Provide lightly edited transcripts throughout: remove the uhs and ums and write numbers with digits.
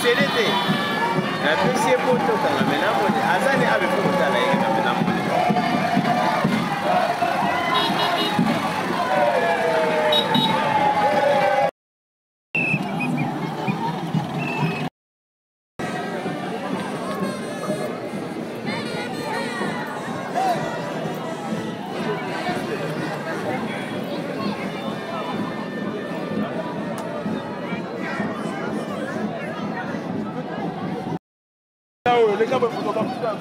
selete na pesi poto kanga menamo azani abe ko tala yeka menamo Les gars, il faut t'en faire.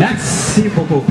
Merci beaucoup.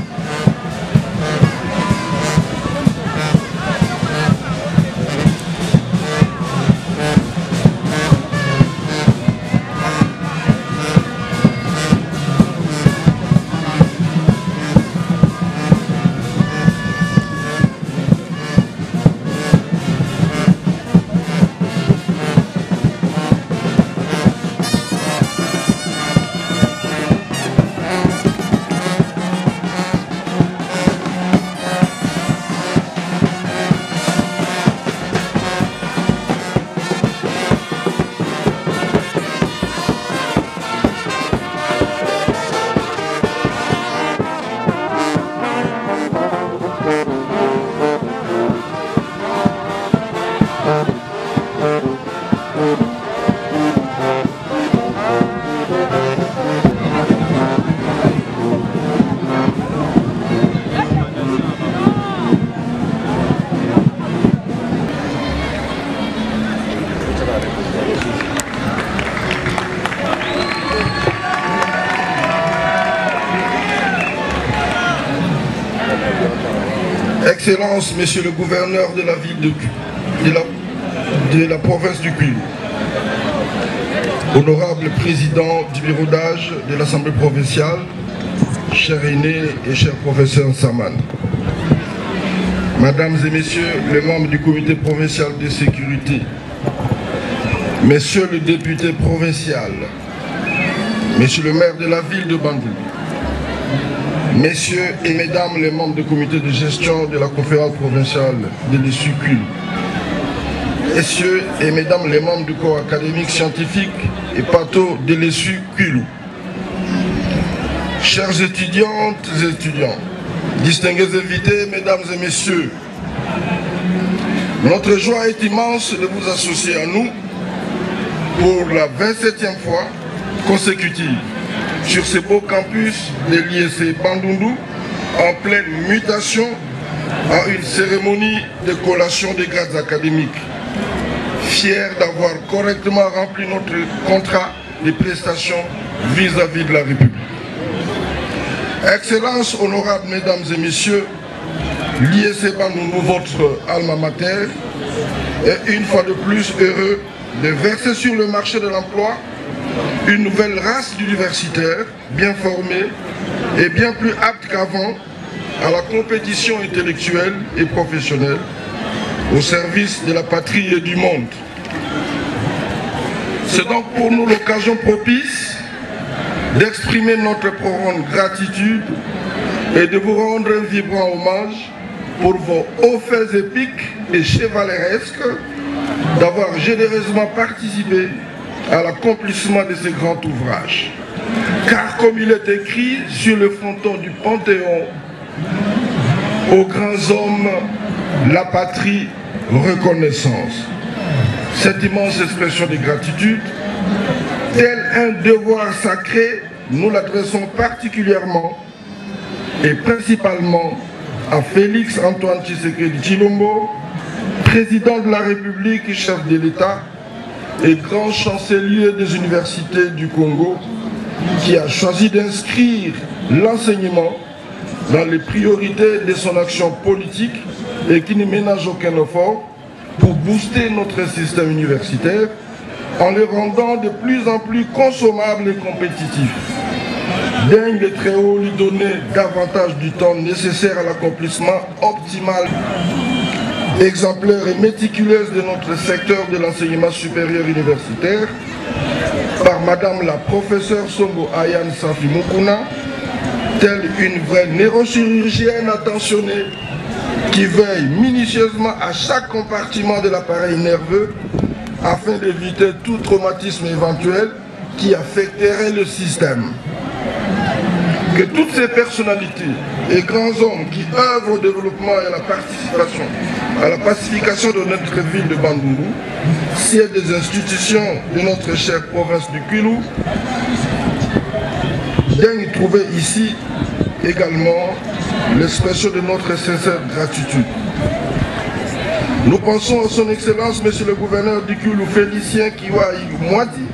Excellence, Monsieur le gouverneur de la ville de la province du Kwilu, honorable président du bureau d'âge de l'Assemblée provinciale, cher aîné et cher professeur Saman, Mesdames et Messieurs les membres du comité provincial de sécurité, Messieurs le député provincial, Monsieur le maire de la ville de Bandundu, Messieurs et Mesdames les membres du comité de gestion de la conférence provinciale de l'Essu-Kwilu, Messieurs et Mesdames les membres du corps académique, scientifique et pato de l'Essu-Kwilu, chères étudiantes et étudiants, distingués invités, Mesdames et Messieurs, notre joie est immense de vous associer à nous pour la 27e fois consécutive sur ce beau campus de l'IEC Bandundu, en pleine mutation à une cérémonie de collation des grades académiques. Fiers d'avoir correctement rempli notre contrat de prestations vis-à-vis de la République. Excellences, honorables Mesdames et Messieurs, l'IEC Bandundu, votre alma mater, est une fois de plus heureux de verser sur le marché de l'emploi une nouvelle race d'universitaires bien formés et bien plus aptes qu'avant à la compétition intellectuelle et professionnelle au service de la patrie et du monde. C'est donc pour nous l'occasion propice d'exprimer notre profonde gratitude et de vous rendre un vibrant hommage pour vos hauts faits épiques et chevaleresques d'avoir généreusement participé à l'accomplissement de ce grand ouvrage. Car comme il est écrit sur le fronton du Panthéon, aux grands hommes, la patrie, reconnaissance. Cette immense expression de gratitude, tel un devoir sacré, nous l'adressons particulièrement et principalement à Félix Antoine Tshisekedi Tshilombo, président de la République, chef de l'État et grand chancelier des universités du Congo, qui a choisi d'inscrire l'enseignement dans les priorités de son action politique et qui ne ménage aucun effort pour booster notre système universitaire en le rendant de plus en plus consommable et compétitif. Daigne le Très-Haut lui donner davantage du temps nécessaire à l'accomplissement optimal, exemplaire et méticuleuse de notre secteur de l'enseignement supérieur universitaire par Madame la professeure Songo Ayane Safi Mukuna, telle une vraie neurochirurgienne attentionnée qui veille minutieusement à chaque compartiment de l'appareil nerveux afin d'éviter tout traumatisme éventuel qui affecterait le système. Que toutes ces personnalités et grands hommes qui œuvrent au développement et à la pacification de notre ville de Bandundu, siège des institutions de notre chère province du Kwilu, daignent trouver ici également l'expression de notre sincère gratitude. Nous pensons à son Excellence, Monsieur le gouverneur du Kwilu, Félicien Kiwai Mwadi,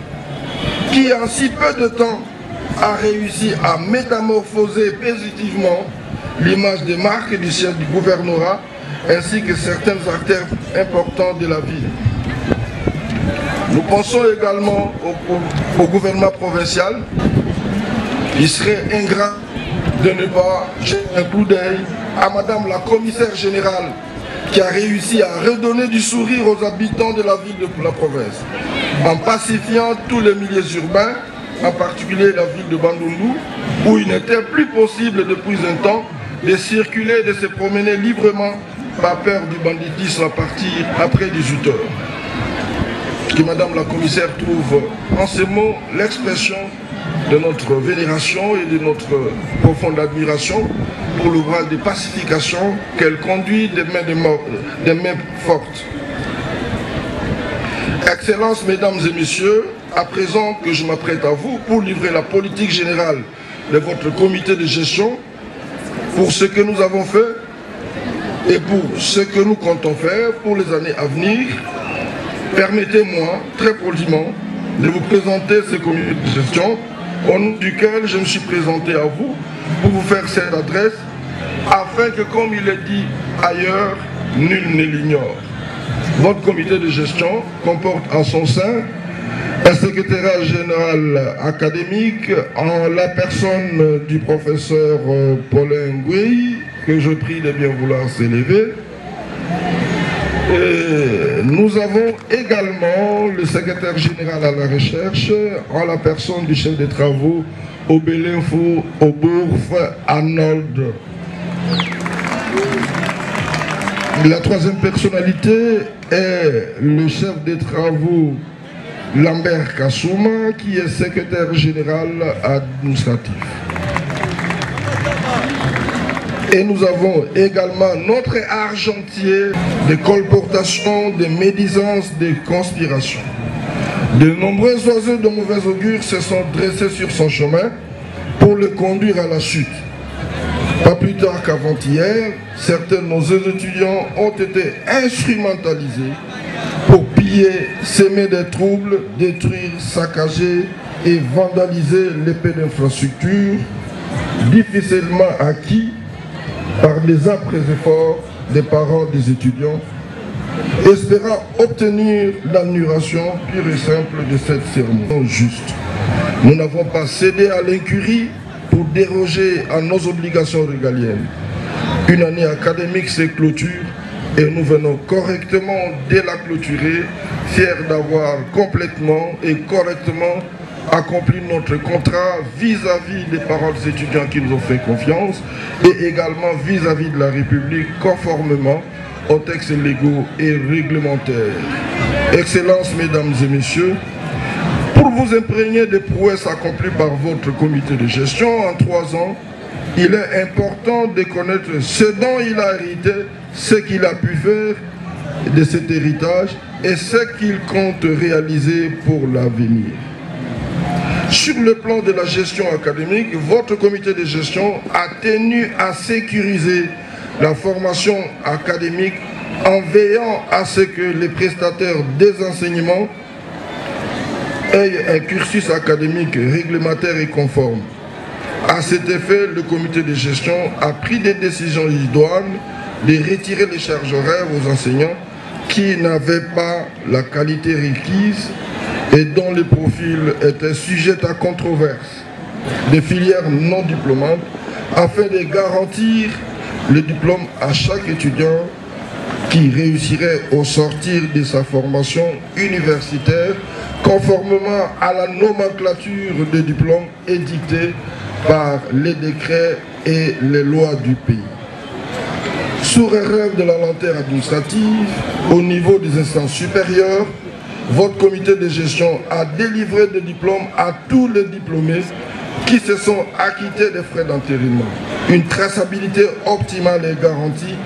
qui en si peu de temps a réussi à métamorphoser positivement l'image des marques et du siège du gouvernorat ainsi que certaines artères importantes de la ville. Nous pensons également au gouvernement provincial. Il serait ingrat de ne pas jeter un coup d'œil à Madame la commissaire générale qui a réussi à redonner du sourire aux habitants de la ville de la province en pacifiant tous les milieux urbains, en particulier la ville de Bandundu, où il n'était plus possible depuis un temps de circuler, de se promener librement par peur du banditisme à partir après 18 heures. Que Madame la commissaire trouve en ces mots l'expression de notre vénération et de notre profonde admiration pour l'ouvrage de pacification qu'elle conduit des mains fortes. Excellences, Mesdames et Messieurs, à présent que je m'apprête à vous pour livrer la politique générale de votre comité de gestion, pour ce que nous avons fait et pour ce que nous comptons faire pour les années à venir, permettez-moi très poliment de vous présenter ce comité de gestion au nom duquel je me suis présenté à vous pour vous faire cette adresse afin que, comme il est dit ailleurs, nul ne l'ignore. Votre comité de gestion comporte en son sein un secrétariat général académique en la personne du professeur Paulin Ngui, que je prie de bien vouloir s'élever. Nous avons également le secrétaire général à la recherche en la personne du chef des travaux au Belinfo, au Bourf, Arnold. La troisième personnalité est le chef des travaux Lambert Kassouma, qui est secrétaire général administratif. Et nous avons également notre argentier de colportation, de médisance, de conspiration. De nombreux oiseaux de mauvais augure se sont dressés sur son chemin pour le conduire à la chute. Pas plus tard qu'avant-hier, certains de nos étudiants ont été instrumentalisés pour piller, semer des troubles, détruire, saccager et vandaliser l'épée d'infrastructure difficilement acquis par les âpres efforts des parents des étudiants, espérant obtenir l'annulation pure et simple de cette cérémonie juste. Nous n'avons pas cédé à l'incurie pour déroger à nos obligations régaliennes. Une année académique se clôture et nous venons correctement de la clôturer, fiers d'avoir complètement et correctement accompli notre contrat vis-à-vis des parents des étudiants qui nous ont fait confiance et également vis-à-vis de la République conformément aux textes légaux et réglementaires. Excellences, Mesdames et Messieurs, pour vous imprégner des prouesses accomplies par votre comité de gestion en 3 ans, il est important de connaître ce dont il a hérité, ce qu'il a pu faire de cet héritage et ce qu'il compte réaliser pour l'avenir. Sur le plan de la gestion académique, votre comité de gestion a tenu à sécuriser la formation académique en veillant à ce que les prestataires des enseignements aient un cursus académique réglementaire et conforme. À cet effet, le comité de gestion a pris des décisions idoines de retirer les charges horaires aux enseignants qui n'avaient pas la qualité requise et dont les profils étaient sujets à controverse, des filières non diplômantes, afin de garantir le diplôme à chaque étudiant qui réussirait au sortir de sa formation universitaire, conformément à la nomenclature des diplômes édictée par les décrets et les lois du pays. Sous réserve de la lenteur administrative, au niveau des instances supérieures, votre comité de gestion a délivré des diplômes à tous les diplômés qui se sont acquittés des frais d'entérinement. Une traçabilité optimale est garantie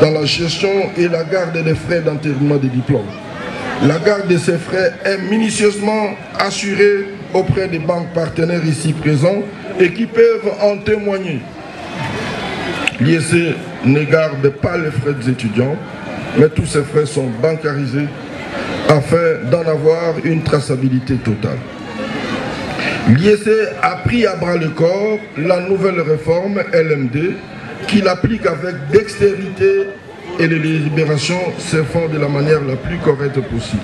dans la gestion et la garde des frais d'entérinement des diplômes. La garde de ces frais est minutieusement assurée auprès des banques partenaires ici présents et qui peuvent en témoigner. L'IEC ne garde pas les frais des étudiants, mais tous ces frais sont bancarisés afin d'en avoir une traçabilité totale. L'IEC a pris à bras le corps la nouvelle réforme LMD qu'il applique avec dextérité et les libérations se font de la manière la plus correcte possible.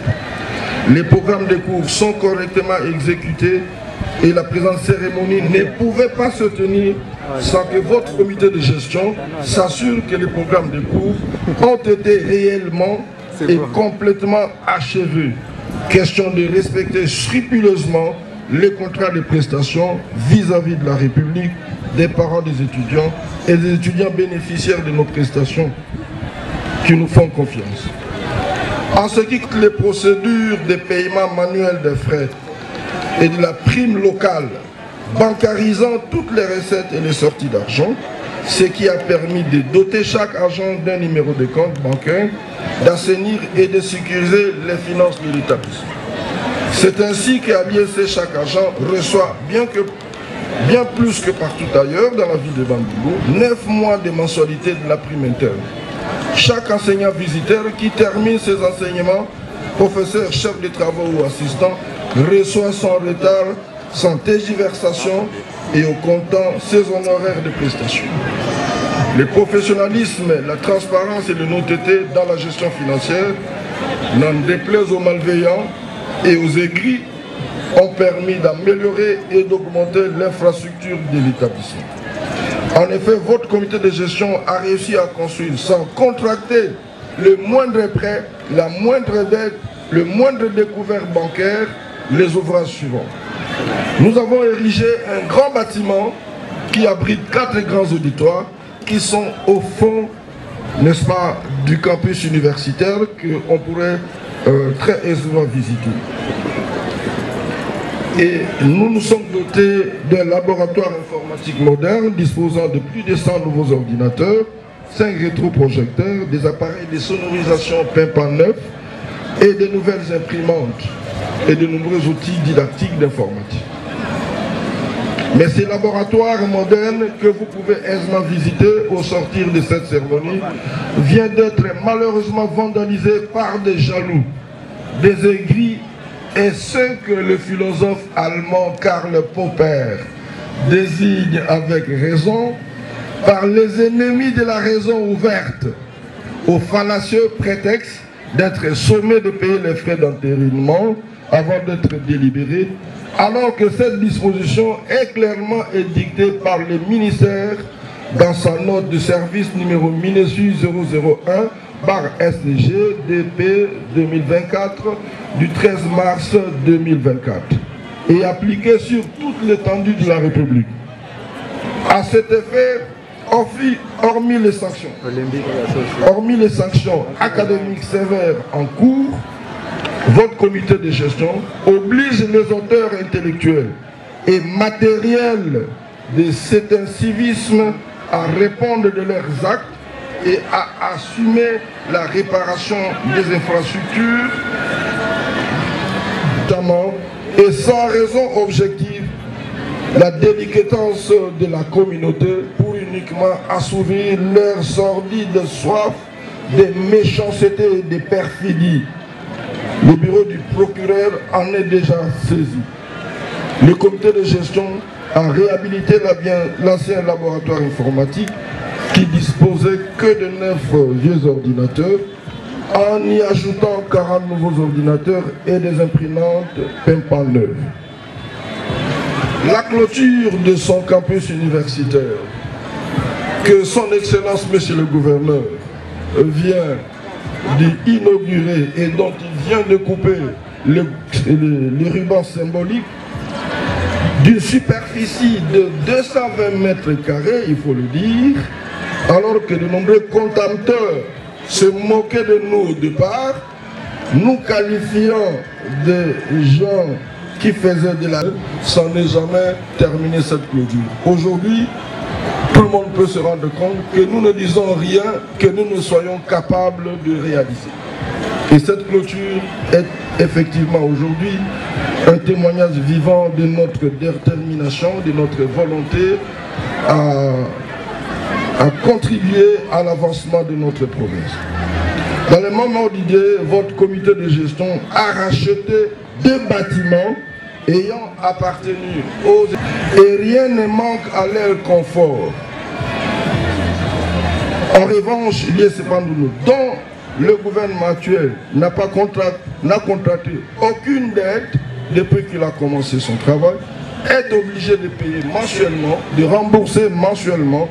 Les programmes de cours sont correctement exécutés et la présente cérémonie ne pouvait pas se tenir sans que votre comité de gestion s'assure que les programmes de cours ont été réellement et complètement achevés. Question de respecter scrupuleusement les contrats de prestations vis-à-vis de la République, des parents des étudiants et des étudiants bénéficiaires de nos prestations qui nous font confiance. En ce qui concerne les procédures de paiement manuel des frais et de la prime locale, bancarisant toutes les recettes et les sorties d'argent, ce qui a permis de doter chaque agent d'un numéro de compte bancaire, d'assainir et de sécuriser les finances de l'établissement. C'est ainsi qu'à l'IEC, chaque agent reçoit, bien plus que partout ailleurs dans la ville de Bambilor, 9 mois de mensualité de la prime interne. Chaque enseignant visiteur qui termine ses enseignements, professeur, chef de travaux ou assistant, reçoit sans retard, sans tergiversation et au comptant ses honoraires de prestation. Le professionnalisme, la transparence et l'honnêteté dans la gestion financière, n'en déplaise aux malveillants et aux aigris, ont permis d'améliorer et d'augmenter l'infrastructure de l'établissement. En effet, votre comité de gestion a réussi à construire sans contracter le moindre prêt, la moindre dette, le moindre découvert bancaire, les ouvrages suivants. Nous avons érigé un grand bâtiment qui abrite 4 grands auditoires qui sont au fond, n'est-ce pas, du campus universitaire qu'on pourrait très aisément visiter. Et nous nous sommes dotés d'un laboratoire informatique moderne disposant de plus de 100 nouveaux ordinateurs, 5 rétroprojecteurs, des appareils de sonorisation pimpant neufs et de nouvelles imprimantes et de nombreux outils didactiques d'informatique. Mais ces laboratoires modernes que vous pouvez aisément visiter au sortir de cette cérémonie viennent d'être malheureusement vandalisés par des jaloux, des aigris et ceux que le philosophe allemand Karl Popper désigne avec raison par les ennemis de la raison ouverte, au fallacieux prétexte d'être sommés de payer les frais d'entérinement avant d'être délibérés, alors que cette disposition est clairement édictée par le ministère dans sa note de service numéro MINESU 001/SG DP 2024 du 13 mars 2024 et appliquée sur toute l'étendue de la République. À cet effet, hormis les sanctions académiques sévères en cours, votre comité de gestion oblige les auteurs intellectuels et matériels de cet incivisme à répondre de leurs actes et à assumer la réparation des infrastructures, notamment, et sans raison objective, la délicatesse de la communauté pour uniquement assouvir leur sordide soif de méchanceté et de perfidie. Le bureau du procureur en est déjà saisi. Le comité de gestion a réhabilité l'ancien laboratoire informatique qui disposait que de 9 vieux ordinateurs en y ajoutant 40 nouveaux ordinateurs et des imprimantes pimpant neuves. La clôture de son campus universitaire, que son Excellence Monsieur le Gouverneur vient d'inaugurer et dont il vient de couper les rubans symboliques, d'une superficie de 220 mètres carrés, il faut le dire, alors que de nombreux contempteurs se moquaient de nous au départ, nous qualifiant de gens qui faisaient de la... sans ne jamais terminer cette clôture. Aujourd'hui, tout le monde peut se rendre compte que nous ne disons rien que nous ne soyons capables de réaliser. Et cette clôture est effectivement aujourd'hui un témoignage vivant de notre détermination, de notre volonté à contribuer à l'avancement de notre province. Dans le moment d'idée, votre comité de gestion a racheté 2 bâtiments ayant appartenu aux... Et rien ne manque à leur confort. En revanche, l'ISC Bandundu, dont le gouvernement actuel n'a contracté aucune dette depuis qu'il a commencé son travail, est obligé de payer mensuellement, de rembourser mensuellement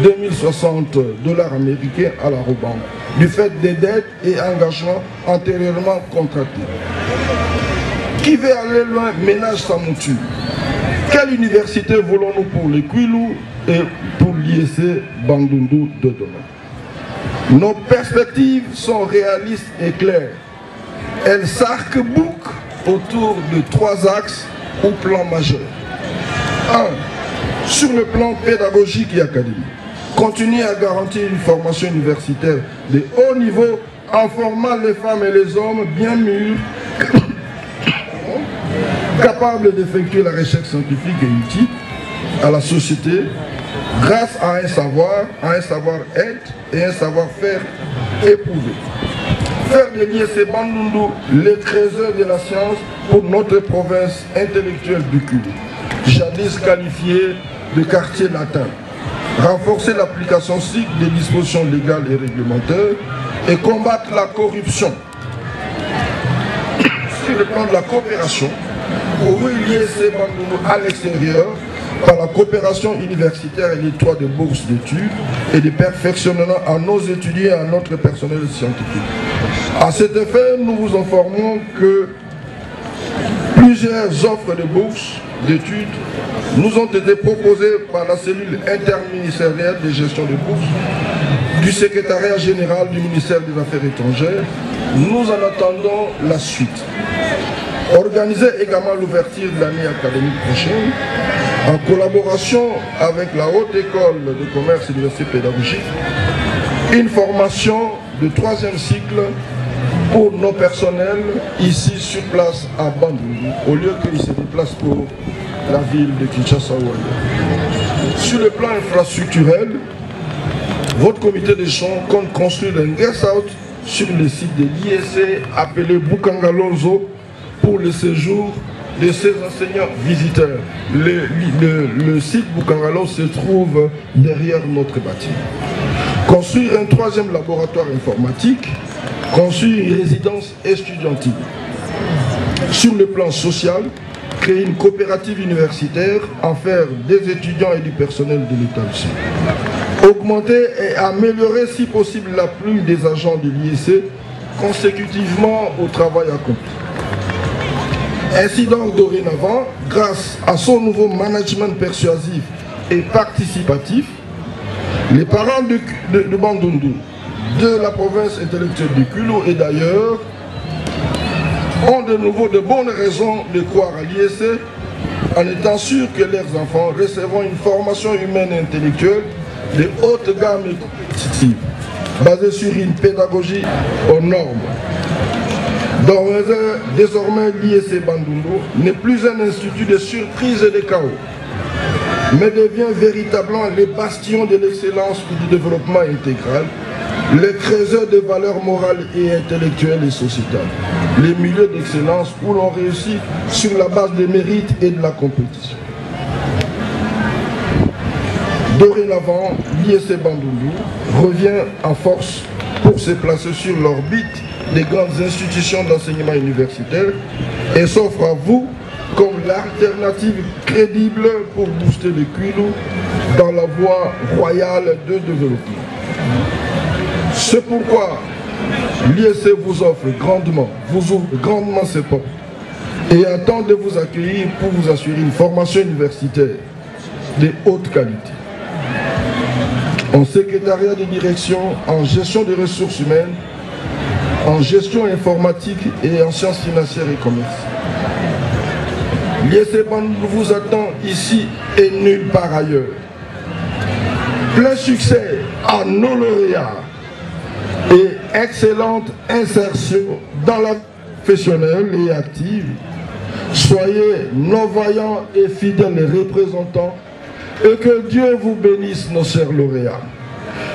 2060 $ américains à la Robank, du fait des dettes et engagements antérieurement contractés. Qui veut aller loin ménage sa mouture. Quelle université voulons-nous pour les Kwilu et pour l'ISC Bandundu de demain? Nos perspectives sont réalistes et claires. Elles s'arc-bouclent autour de 3 axes ou plans majeurs. 1. Sur le plan pédagogique et académique, continuer à garantir une formation universitaire de haut niveau en formant les femmes et les hommes bien mûrs, capables d'effectuer la recherche scientifique et utile à la société grâce à un savoir-être et un savoir-faire éprouvé. Faire de l'ISC Bandundu les trésors de la science pour notre province intellectuelle du Kwilu, jadis qualifiée de quartier latin. Renforcer l'application stricte des dispositions légales et réglementaires et combattre la corruption. Sur le plan de la coopération, ouvrir l'ISC Bandundu à l'extérieur par la coopération universitaire et les toits de bourses d'études et de perfectionnement à nos étudiants et à notre personnel scientifique. À cet effet, nous vous informons que plusieurs offres de bourses d'études nous ont été proposées par la cellule interministérielle de gestion des bourses du secrétariat général du ministère des Affaires étrangères. Nous en attendons la suite. Organiser également l'ouverture de l'année académique prochaine en collaboration avec la Haute École de Commerce et d'Université Pédagogique, une formation de 3e cycle pour nos personnels ici sur place à Bandundu, au lieu qu'ils se déplacent pour la ville de Kinshasa ou ailleurs. Sur le plan infrastructurel, votre comité de champs compte construire un guest house sur le site de l'ISC appelé Bukangalonzo pour le séjour de ces enseignants visiteurs. Le site Bukangalo se trouve derrière notre bâtiment. Construire un 3e laboratoire informatique, construire une résidence estudiantine. Sur le plan social, créer une coopérative universitaire, en faire des étudiants et du personnel de l'établissement. Augmenter et améliorer si possible la plume des agents de l'ISC consécutivement au travail accompli. Ainsi donc, dorénavant, grâce à son nouveau management persuasif et participatif, les parents de Bandundu, de la province intellectuelle du Kwilu et d'ailleurs, ont de nouveau de bonnes raisons de croire à l'ISC en étant sûrs que leurs enfants recevront une formation humaine et intellectuelle de haute gamme et compétitive, basée sur une pédagogie aux normes. Désormais, l'ISC Bandundu n'est plus un institut de surprise et de chaos, mais devient véritablement les bastions de l'excellence et du développement intégral, les trésors de valeurs morales et intellectuelles et sociétales, les milieux d'excellence où l'on réussit sur la base des mérites et de la compétition. Dorénavant, l'ISC Bandundu revient en force pour se placer sur l'orbite des grandes institutions d'enseignement universitaire et s'offre à vous comme l'alternative crédible pour booster le Kwilu dans la voie royale de développement. C'est pourquoi l'ISC vous offre grandement, vous ouvre grandement ses portes et attend de vous accueillir pour vous assurer une formation universitaire de haute qualité. En secrétariat de direction, en gestion des ressources humaines, en gestion informatique et en sciences financières et commerce. L'ISC Bandundu vous attend ici et nulle part ailleurs. Plein succès à nos lauréats et excellente insertion dans la vie professionnelle et active. Soyez nos voyants et fidèles représentants et que Dieu vous bénisse, nos chers lauréats.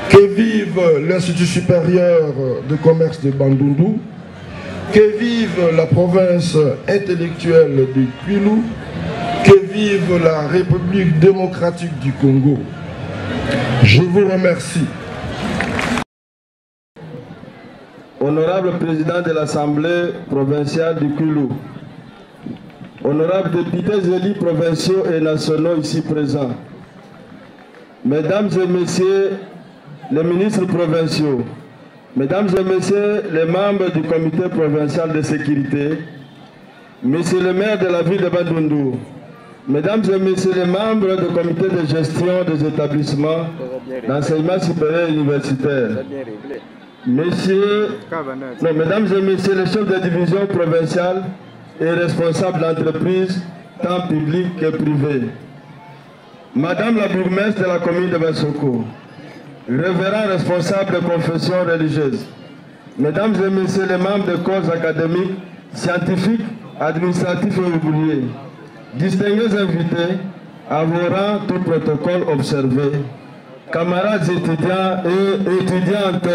Que vive l'Institut supérieur de commerce de Bandundu que vive la province intellectuelle du Kwilu, que vive la République démocratique du Congo. Je vous remercie. Honorable président de l'Assemblée provinciale du Kwilu, honorables députés élus provinciaux et nationaux ici présents, mesdames et messieurs les ministres provinciaux, mesdames et messieurs les membres du comité provincial de sécurité, monsieur le maire de la ville de Bandundu, mesdames et messieurs les membres du comité de gestion des établissements d'enseignement supérieur et universitaire, mesdames et messieurs les chefs de division provinciale et responsables d'entreprises, tant publiques que privées, madame la bourgmestre de la commune de Bassoko, révérends responsables de confessions religieuses, mesdames et messieurs les membres de corps académiques, scientifiques, administratifs et ouvriers, distingués invités, à vos rangs, tout protocole observé, camarades étudiants et étudiantes,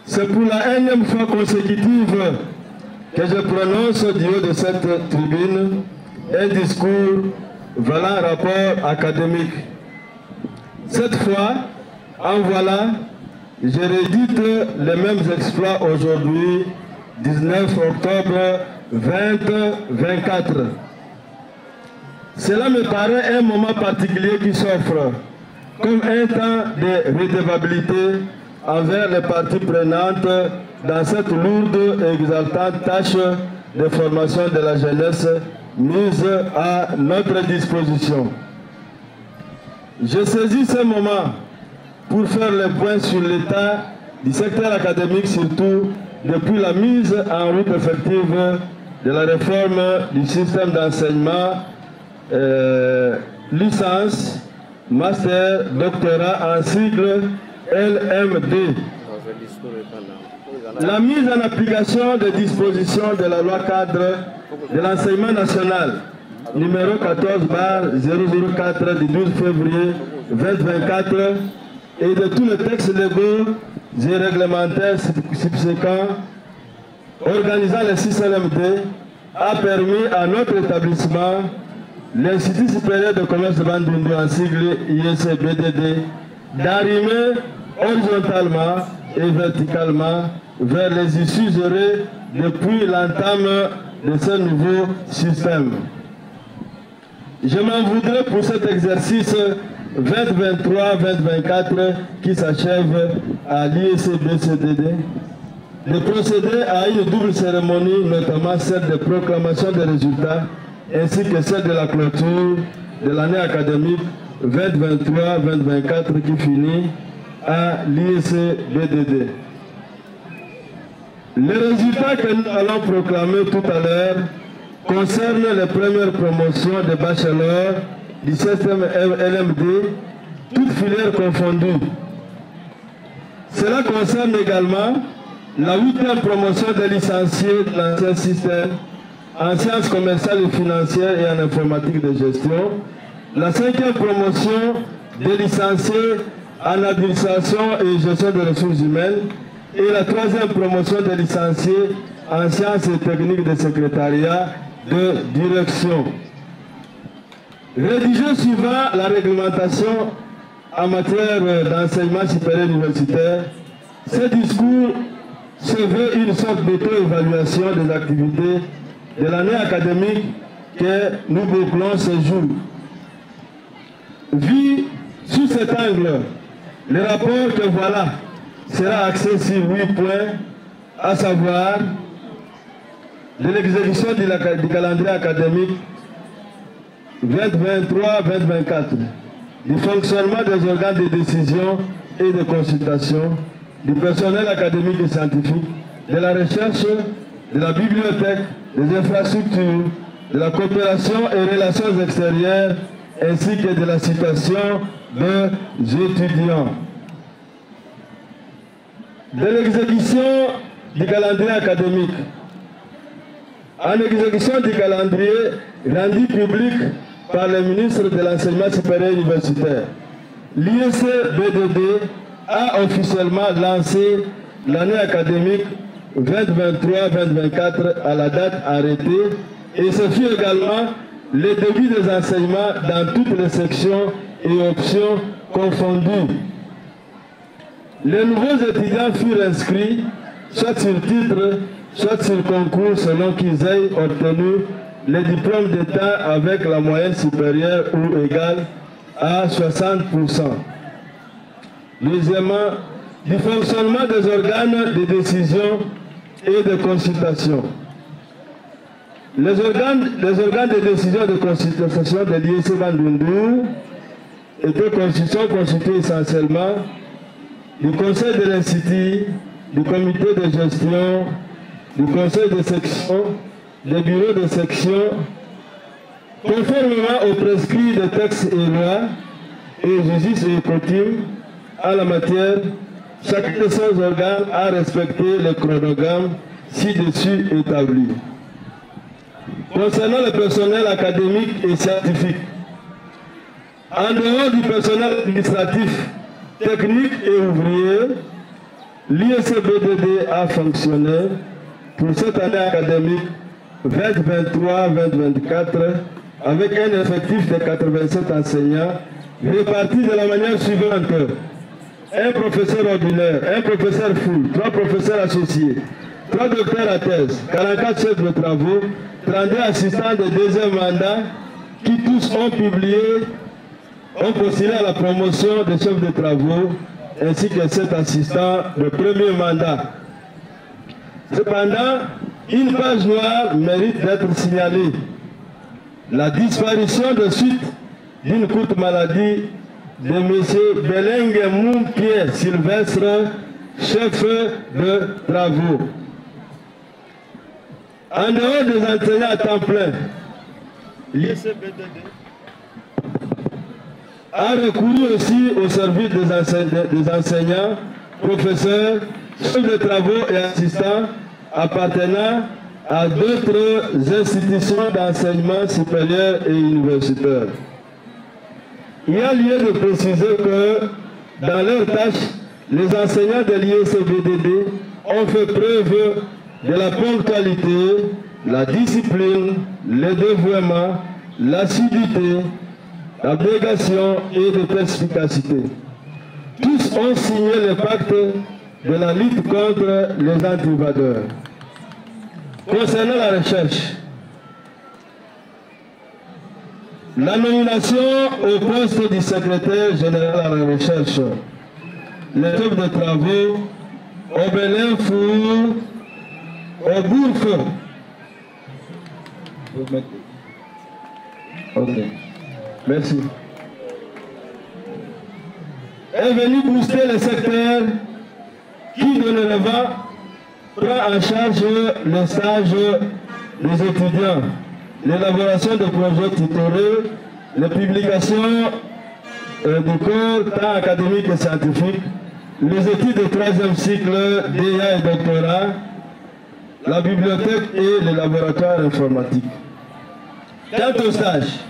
c'est pour la énième fois consécutive que je prononce du haut de cette tribune un discours valant un rapport académique. Cette fois, en voilà, je rédite les mêmes exploits aujourd'hui, 19 octobre 2024. Cela me paraît un moment particulier qui s'offre comme un temps de redevabilité envers les parties prenantes dans cette lourde et exaltante tâche de formation de la jeunesse mise à notre disposition. Je saisis ce moment pour faire le point sur l'état du secteur académique, surtout depuis la mise en route effective de la réforme du système d'enseignement, licence, master, doctorat en sigle LMD. La mise en application des dispositions de la loi cadre de l'enseignement national numéro 14/004 du 12 février 2024 et de tous les textes légaux et réglementaires subséquents organisant le 6 LMD a permis à notre établissement, l'Institut supérieur de commerce de Bandundu en sigle ISBDD, d'arrimer horizontalement et verticalement vers les issues heureuses depuis l'entame de ce nouveau système. Je m'en voudrais pour cet exercice 2023-2024 qui s'achève à l'ISBCDD de procéder à une double cérémonie, notamment celle de proclamation des résultats ainsi que celle de la clôture de l'année académique 2023-2024 qui finit à l'ISBDD. Les résultats que nous allons proclamer tout à l'heure concernent les premières promotions de bachelors du système LMD, toutes filières confondues. Cela concerne également la 8e promotion des licenciés de l'ancien système en sciences commerciales et financières et en informatique de gestion, la 5e promotion des licenciés en administration et gestion des ressources humaines et la 3e promotion des licenciés en sciences et techniques de secrétariat de direction. Rédigé suivant la réglementation en matière d'enseignement supérieur universitaire, ce discours se veut une sorte d'auto-évaluation des activités de l'année académique que nous bouclons ce jour. Vu sous cet angle, le rapport que voilà sera axé sur 8 points, à savoir de l'exécution du calendrier académique 2023-2024, du fonctionnement des organes de décision et de consultation, du personnel académique et scientifique, de la recherche, de la bibliothèque, des infrastructures, de la coopération et relations extérieures, ainsi que de la situation des étudiants. De l'exécution du calendrier académique. En exécution du calendrier rendu public par le ministre de l'Enseignement supérieur universitaire, l'ISBDD a officiellement lancé l'année académique 2023-2024 à la date arrêtée et ce fut également le début des enseignements dans toutes les sections et options confondues. Les nouveaux étudiants furent inscrits soit sur titre, soit sur concours selon qu'ils aient obtenu le diplôme d'État avec la moyenne supérieure ou égale à 60%. Deuxièmement, du fonctionnement des organes de décision et de consultation. Les organes de décision et de consultation de l'IEC Bandundu sont constitués essentiellement du conseil de l'Institut, du comité de gestion, du conseil de section, des bureaux de section, conformément aux prescrits des textes et lois et justice et coutumes en la matière. Chacun de ces organes a respecté le chronogramme ci-dessus établi. Concernant le personnel académique et scientifique, en dehors du personnel administratif, technique et ouvrier, l'IEC-BDD a fonctionné pour cette année académique 2023-2024 avec un effectif de 87 enseignants répartis de la manière suivante: un professeur ordinaire, un professeur full, 3 professeurs associés, 3 docteurs à thèse, 44 chefs de travaux, 32 assistants de deuxième mandat qui tous ont postulé à la promotion des chefs de travaux ainsi que 7 assistants de premier mandat. Cependant, une page noire mérite d'être signalée. La disparition de suite d'une courte maladie de M. Belengue Mounpier Sylvestre, chef de travaux. En dehors des enseignants à temps plein, l'IEC-BDD a recouru aussi au service des enseignants, professeurs, chefs de travaux et assistants appartenant à d'autres institutions d'enseignement supérieur et universitaire. Il y a lieu de préciser que dans leurs tâches, les enseignants de l'IEC-BDD ont fait preuve de la ponctualité, la discipline, le dévouement, l'assiduité, l'abnégation et de perspicacité. Tous ont signé le pacte de la lutte contre les antivadeurs. Concernant la recherche, la nomination au poste du secrétaire général à la recherche, les chefs de travaux, Obélin Four, Aubourg. Ok, merci. Est venu booster le secteur qui dorénavant prend en charge le stage des étudiants, l'élaboration de projets tutorés, les publications du corps tant académique et scientifique, les études de 3e cycle, DEA et doctorat, la bibliothèque et les laboratoires informatiques. Quant au stage,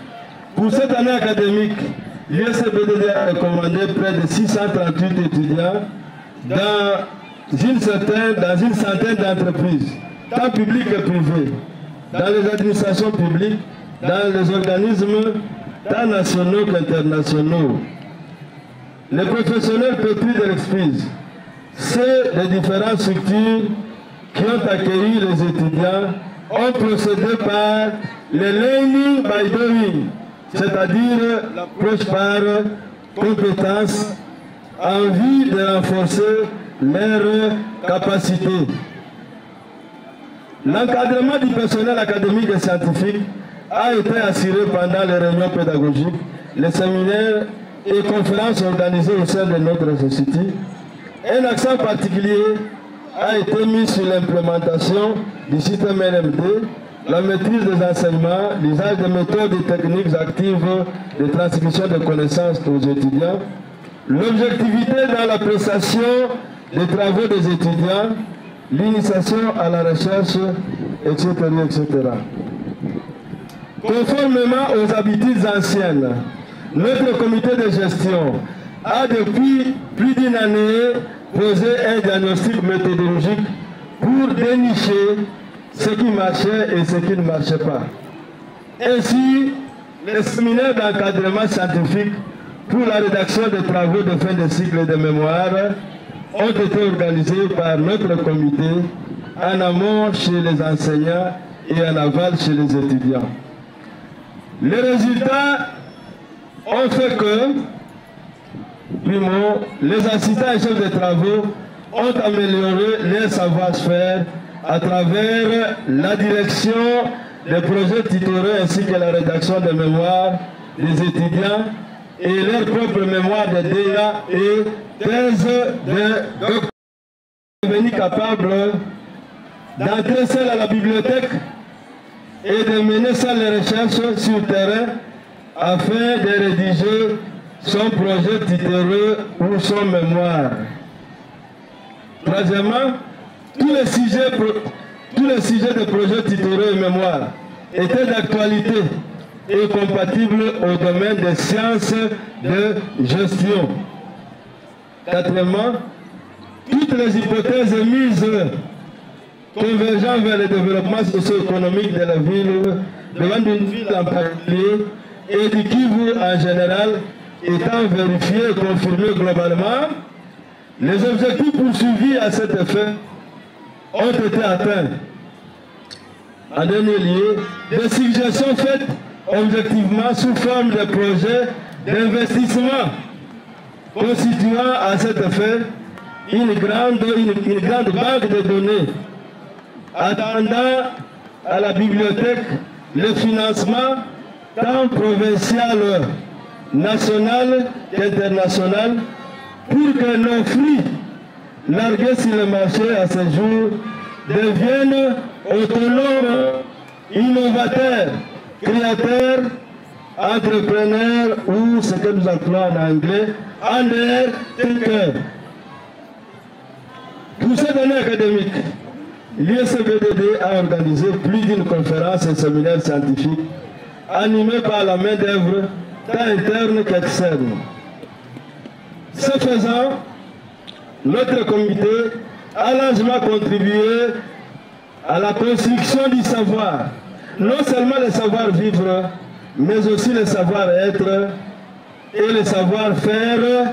pour cette année académique, l'IEC-BDD a recommandé près de 638 étudiants dans une centaine d'entreprises, tant publiques que privées, dans les administrations publiques, dans les organismes tant nationaux qu'internationaux. Les professionnels pétris de l'expérience, c'est les différentes structures qui ont accueilli les étudiants ont procédé par le learning by doing, c'est-à-dire l'approche par compétence en vue de renforcer leurs capacités. L'encadrement du personnel académique et scientifique a été assuré pendant les réunions pédagogiques, les séminaires et conférences organisées au sein de notre société. Un accent particulier a été mis sur l'implémentation du système LMD, la maîtrise des enseignements, l'usage des méthodes et techniques actives de transmission de connaissances aux étudiants, l'objectivité dans la prestation des travaux des étudiants, l'initiation à la recherche, etc., etc. Conformément aux habitudes anciennes, notre comité de gestion a depuis plus d'une année posé un diagnostic méthodologique pour dénicher ce qui marchait et ce qui ne marchait pas. Ainsi, les séminaires d'encadrement scientifique pour la rédaction des travaux de fin de cycle de mémoire ont été organisés par notre comité en amont chez les enseignants et en aval chez les étudiants. Les résultats ont fait que, primo, les assistants et chefs de travaux ont amélioré leur savoir-faire à travers la direction des projets tutorés ainsi que la rédaction des mémoires des étudiants et leur propre mémoire de DEA et thèse de doctorat, devenus capables d'entrer seul à la bibliothèque et de mener seul les recherches sur le terrain afin de rédiger son projet tutoré ou son mémoire. Troisièmement, tous les sujets de projet tutoré et mémoire étaient d'actualité et compatibles au domaine des sciences de gestion. Quatrièmement, toutes les hypothèses mises convergeant vers le développement socio-économique de la ville, devant une ville en particulier, et du Kivu en général, étant vérifiées et confirmées globalement, les objectifs poursuivis à cet effet ont été atteints. En dernier lieu, des suggestions faites objectivement sous forme de projets d'investissement constituant à cet effet une grande banque de données attendant à la bibliothèque le financement tant provincial, national qu'international pour que nos fruits largués sur le marché à ce jour deviennent autonomes, innovateurs, créateurs, entrepreneurs ou ce que nous appelons en anglais undertakers. Pour cette année académique, l'ISBDD a organisé plus d'une conférence et séminaire scientifique animés par la main d'œuvre tant interne qu'externe. Ce faisant, notre comité a largement contribué à la construction du savoir, non seulement le savoir-vivre, mais aussi le savoir-être et le savoir-faire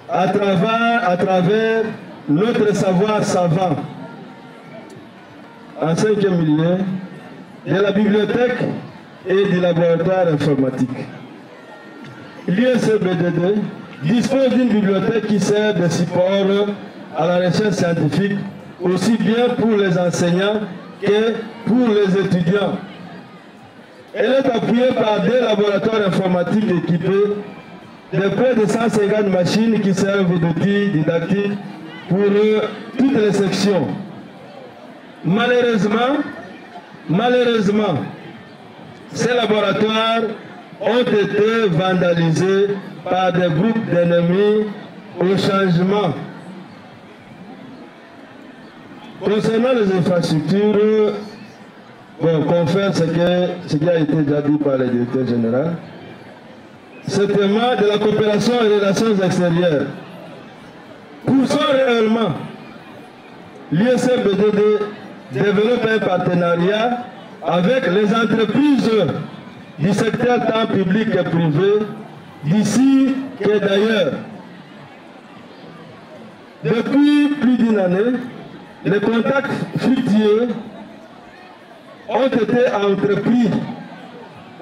à travers notre savoir savant. En cinquième lieu, de la bibliothèque et du laboratoire informatique. L'ISBDD dispose d'une bibliothèque qui sert de support à la recherche scientifique, aussi bien pour les enseignants que pour les étudiants. Elle est appuyée par des laboratoires informatiques équipés de près de 150 machines qui servent d'outils didactiques pour toutes les sections. Malheureusement, ces laboratoires ont été vandalisés par des groupes d'ennemis au changement. Concernant les infrastructures, confère ce qui a été déjà dit par le directeur général. Ce thème de la coopération et des relations extérieures. Poussons réellement l'ISBDD développe un partenariat avec les entreprises du secteur tant public que privé, d'ici que d'ailleurs. Depuis plus d'une année, les contacts fructueux ont été entrepris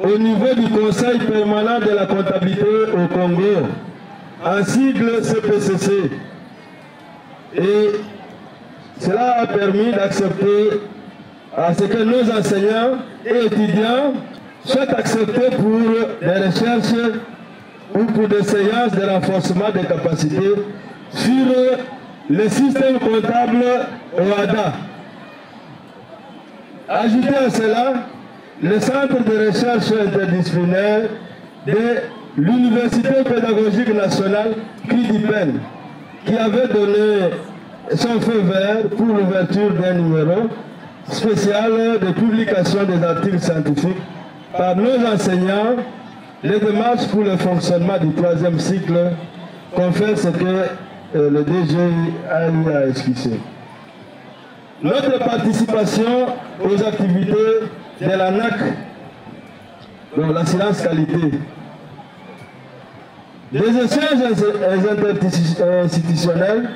au niveau du Conseil permanent de la comptabilité au Congo, en sigle CPCC. Et cela a permis d'accepter à ce que nos enseignants et étudiants soient acceptés pour des recherches ou pour des séances de renforcement des capacités sur le système comptable OADA. Ajoutez à cela le centre de recherche interdisciplinaire de l'Université pédagogique nationale CRIDIPEN, qui avait donné son feu vert pour l'ouverture d'un numéro spécial de publication des articles scientifiques par nos enseignants. Les démarches pour le fonctionnement du 3e cycle confèrent ce que le DGI a esquissé. notre participation aux activités de l'ANAC, donc l'assurance qualité, des échanges institutionnels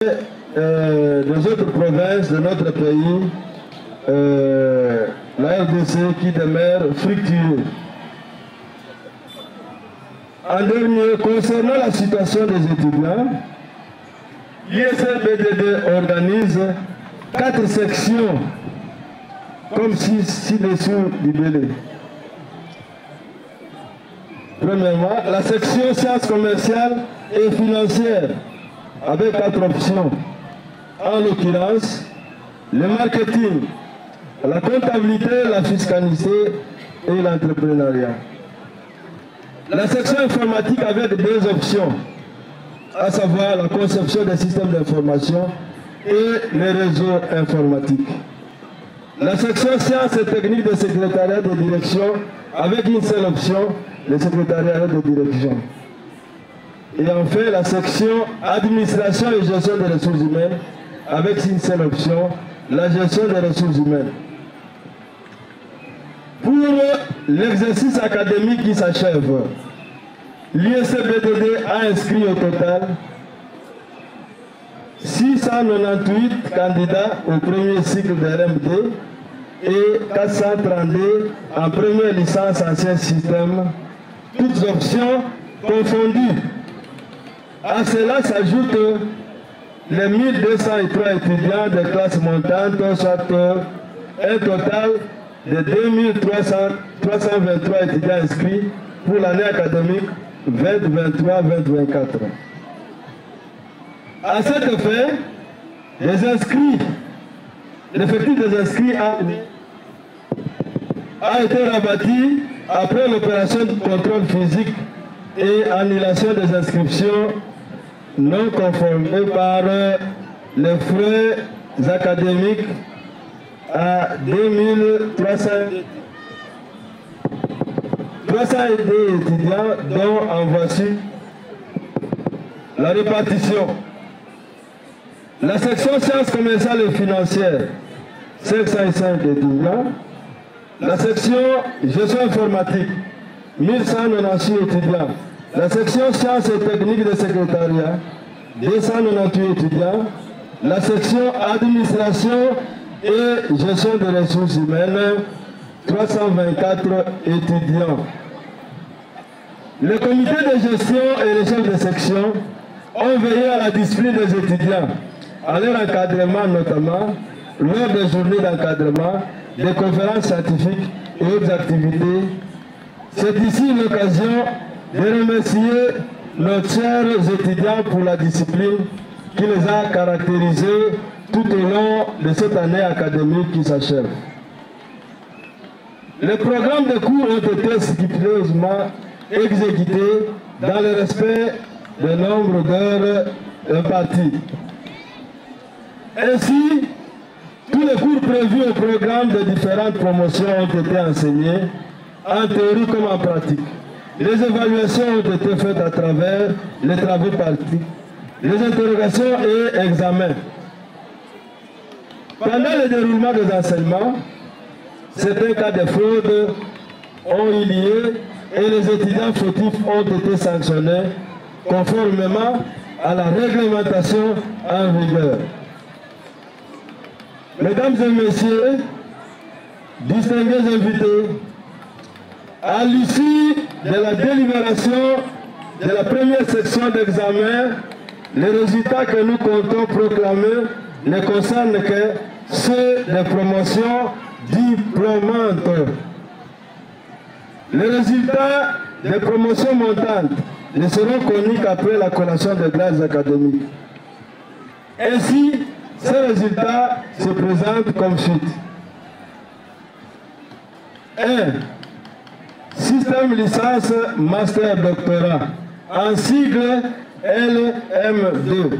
des autres provinces de notre pays, la RDC qui demeure fructueuse. En dernier, concernant la situation des étudiants, l'ISLBDD organise 4 sections, comme ci-dessous libellé. Premièrement, la section sciences commerciales et financières, avec 4 options. En l'occurrence, le marketing, la comptabilité, la fiscalité et l'entrepreneuriat. La section informatique avec 2 options, à savoir la conception des systèmes d'information et les réseaux informatiques. La section sciences et techniques de secrétariat de direction avec une seule option, le secrétariat de direction. Et enfin, la section administration et gestion des ressources humaines avec une seule option, la gestion des ressources humaines. Pour l'exercice académique qui s'achève, l'ISLBDD a inscrit au total 698 candidats au premier cycle de RMD et 432 en première licence ancien système, toutes options confondues. À cela s'ajoutent les 1203 étudiants de classe montante, soit un total de 2323 étudiants inscrits pour l'année académique 2023-2024. À cet effet, l'effectif des inscrits a été rabattu après l'opération de contrôle physique et annulation des inscriptions non conformées par les frais académiques à 2300 étudiants, dont en voici la répartition. La section sciences commerciales et financières, 505 étudiants. La section gestion informatique, 1198 étudiants. La section sciences et techniques de secrétariat, 298 étudiants. La section administration et gestion des ressources humaines, 324 étudiants. Le comité de gestion et les chefs de section ont veillé à la discipline des étudiants, à leur encadrement notamment, lors des journées d'encadrement, des conférences scientifiques et autres activités. C'est ici l'occasion de remercier nos chers étudiants pour la discipline qui les a caractérisés tout au long de cette année académique qui s'achève. Les programmes de cours ont été scrupuleusement exécutés dans le respect du nombre d'heures imparties. Ainsi, tous les cours prévus au programme de différentes promotions ont été enseignés, en théorie comme en pratique. Les évaluations ont été faites à travers les travaux pratiques, les interrogations et examens. Pendant le déroulement des enseignements, certains cas de fraude ont eu lieu et les étudiants fautifs ont été sanctionnés conformément à la réglementation en vigueur. Mesdames et messieurs, distingués invités, à l'issue de la délibération de la première section d'examen, les résultats que nous comptons proclamer ne concernent que ceux des promotions diplômantes. Les résultats des promotions montantes ne seront connus qu'après la collation des grades académiques. Ainsi, ces résultats se présentent comme suite. 1. Système licence master doctorat, en sigle LM2.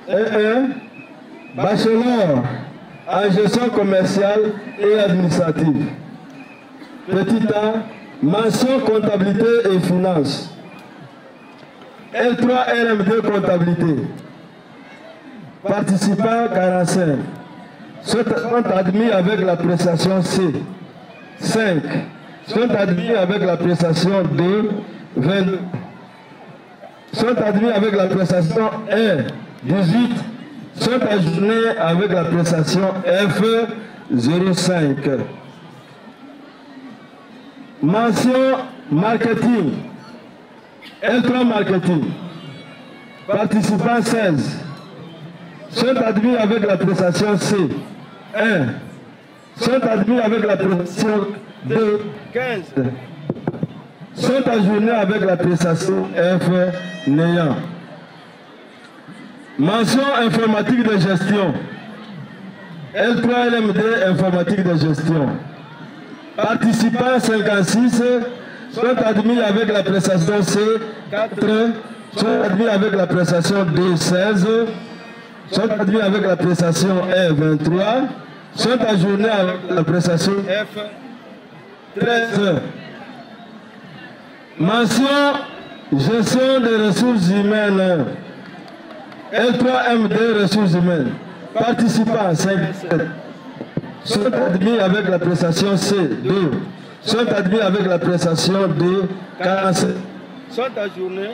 1. Bachelor en gestion commerciale et administrative. Petit a, mention comptabilité et finance. L3 LMD comptabilité. Participants 45. Sont admis avec la prestation C. 5. Sont admis avec la prestation D. 22. Sont admis avec la prestation E. 18. Sont ajournés avec la prestation F. 05. Mention marketing. L3 marketing. Participants 16. Sont admis avec la prestation C. 1. Sont admis avec la prestation D. 15. Sont ajournés avec la prestation F. Néant. Mention informatique de gestion. L3 LMD informatique de gestion. Participants 56 sont admis avec la prestation C. 4 sont admis avec la prestation D. 16 sont admis avec la prestation E. 23 sont ajournés avec la prestation F. 13. Mention gestion des ressources humaines. L3 MD ressources humaines. Participants 57 sont admis avec la prestation C. 2 sont admis avec la prestation D. 47 sont ajournés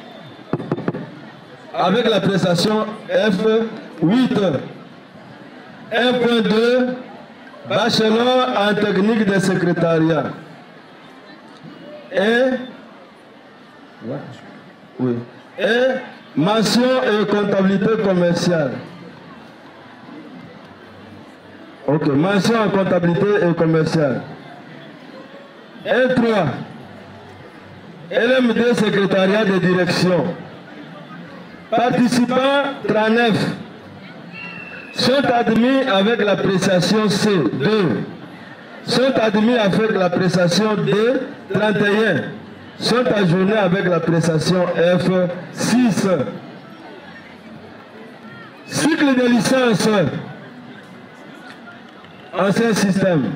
avec la prestation F. 8. 1.2 bachelor en technique de secrétariat. Et mention et comptabilité commerciale. Ok, mention en comptabilité et commerciale. L3 LMD secrétariat de direction. Participants 39 sont admis avec la prestation C. 2 sont admis avec la prestation D. 31 sont ajournés avec la prestation F. 6. Cycle de licence. Ancien système.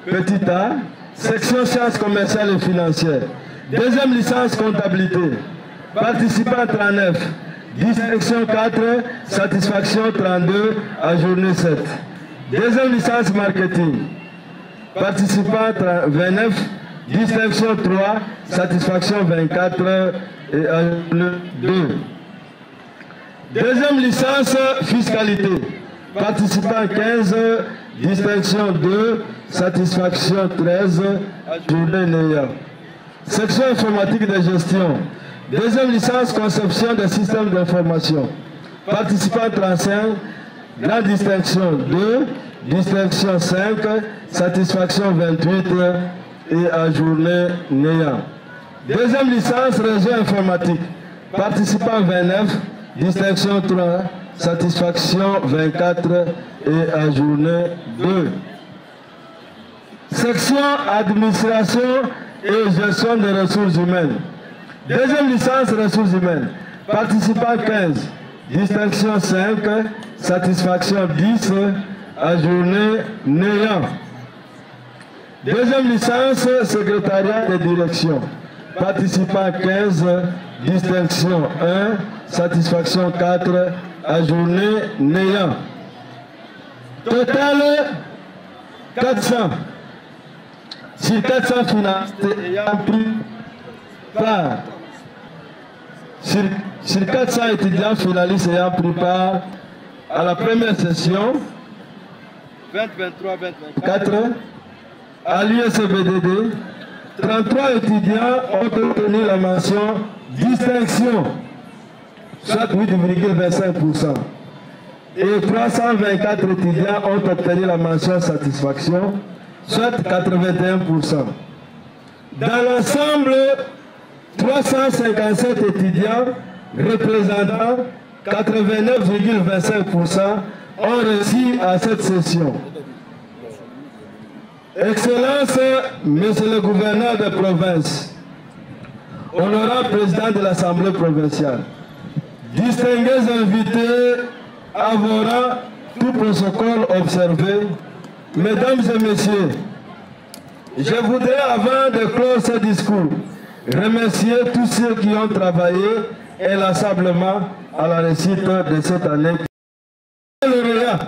Petit A. Section sciences commerciales et financières. Deuxième licence comptabilité. Participants 39. Distinction 4. Satisfaction 32. Ajourné 7. Deuxième licence marketing. Participants 29. Distinction 3. Satisfaction 24. Et ajourné 2. Deuxième licence fiscalité. Participants 15. Distinction 2. Satisfaction 13. Ajourné néant. Section informatique de gestion. Deuxième licence conception des systèmes d'information. Participants 35. Grande distinction 2. Distinction 5. Satisfaction 28. Et ajourné néant. Deuxième licence réseau informatique. Participants 29. Distinction 3. Satisfaction 24. Et ajourné 2. Section administration et gestion des ressources humaines. Deuxième licence ressources humaines. Participants 15. Distinction 5. Satisfaction 10. Ajourné néant. Deuxième licence secrétariat de direction. Participants 15. Distinction 1. Satisfaction 4. Ajourné néant. Total 400. Sur 400 financiers ayant pris part, sur 400 étudiants finalistes ayant pris part à la première session 2023-2024 à l'USBDD, 33 étudiants ont obtenu la mention distinction, soit 8,25%. Et 324 étudiants ont obtenu la mention satisfaction, soit 81%. Dans l'ensemble, 357 étudiants représentant 89,25% ont réussi à cette session. Excellence, Monsieur le gouverneur de province, honorable président de l'Assemblée provinciale, distingués invités, avouant tout protocole observé, mesdames et messieurs, je voudrais, avant de clore ce discours, remercier tous ceux qui ont travaillé inlassablement à la réussite de cette année. Les lauréats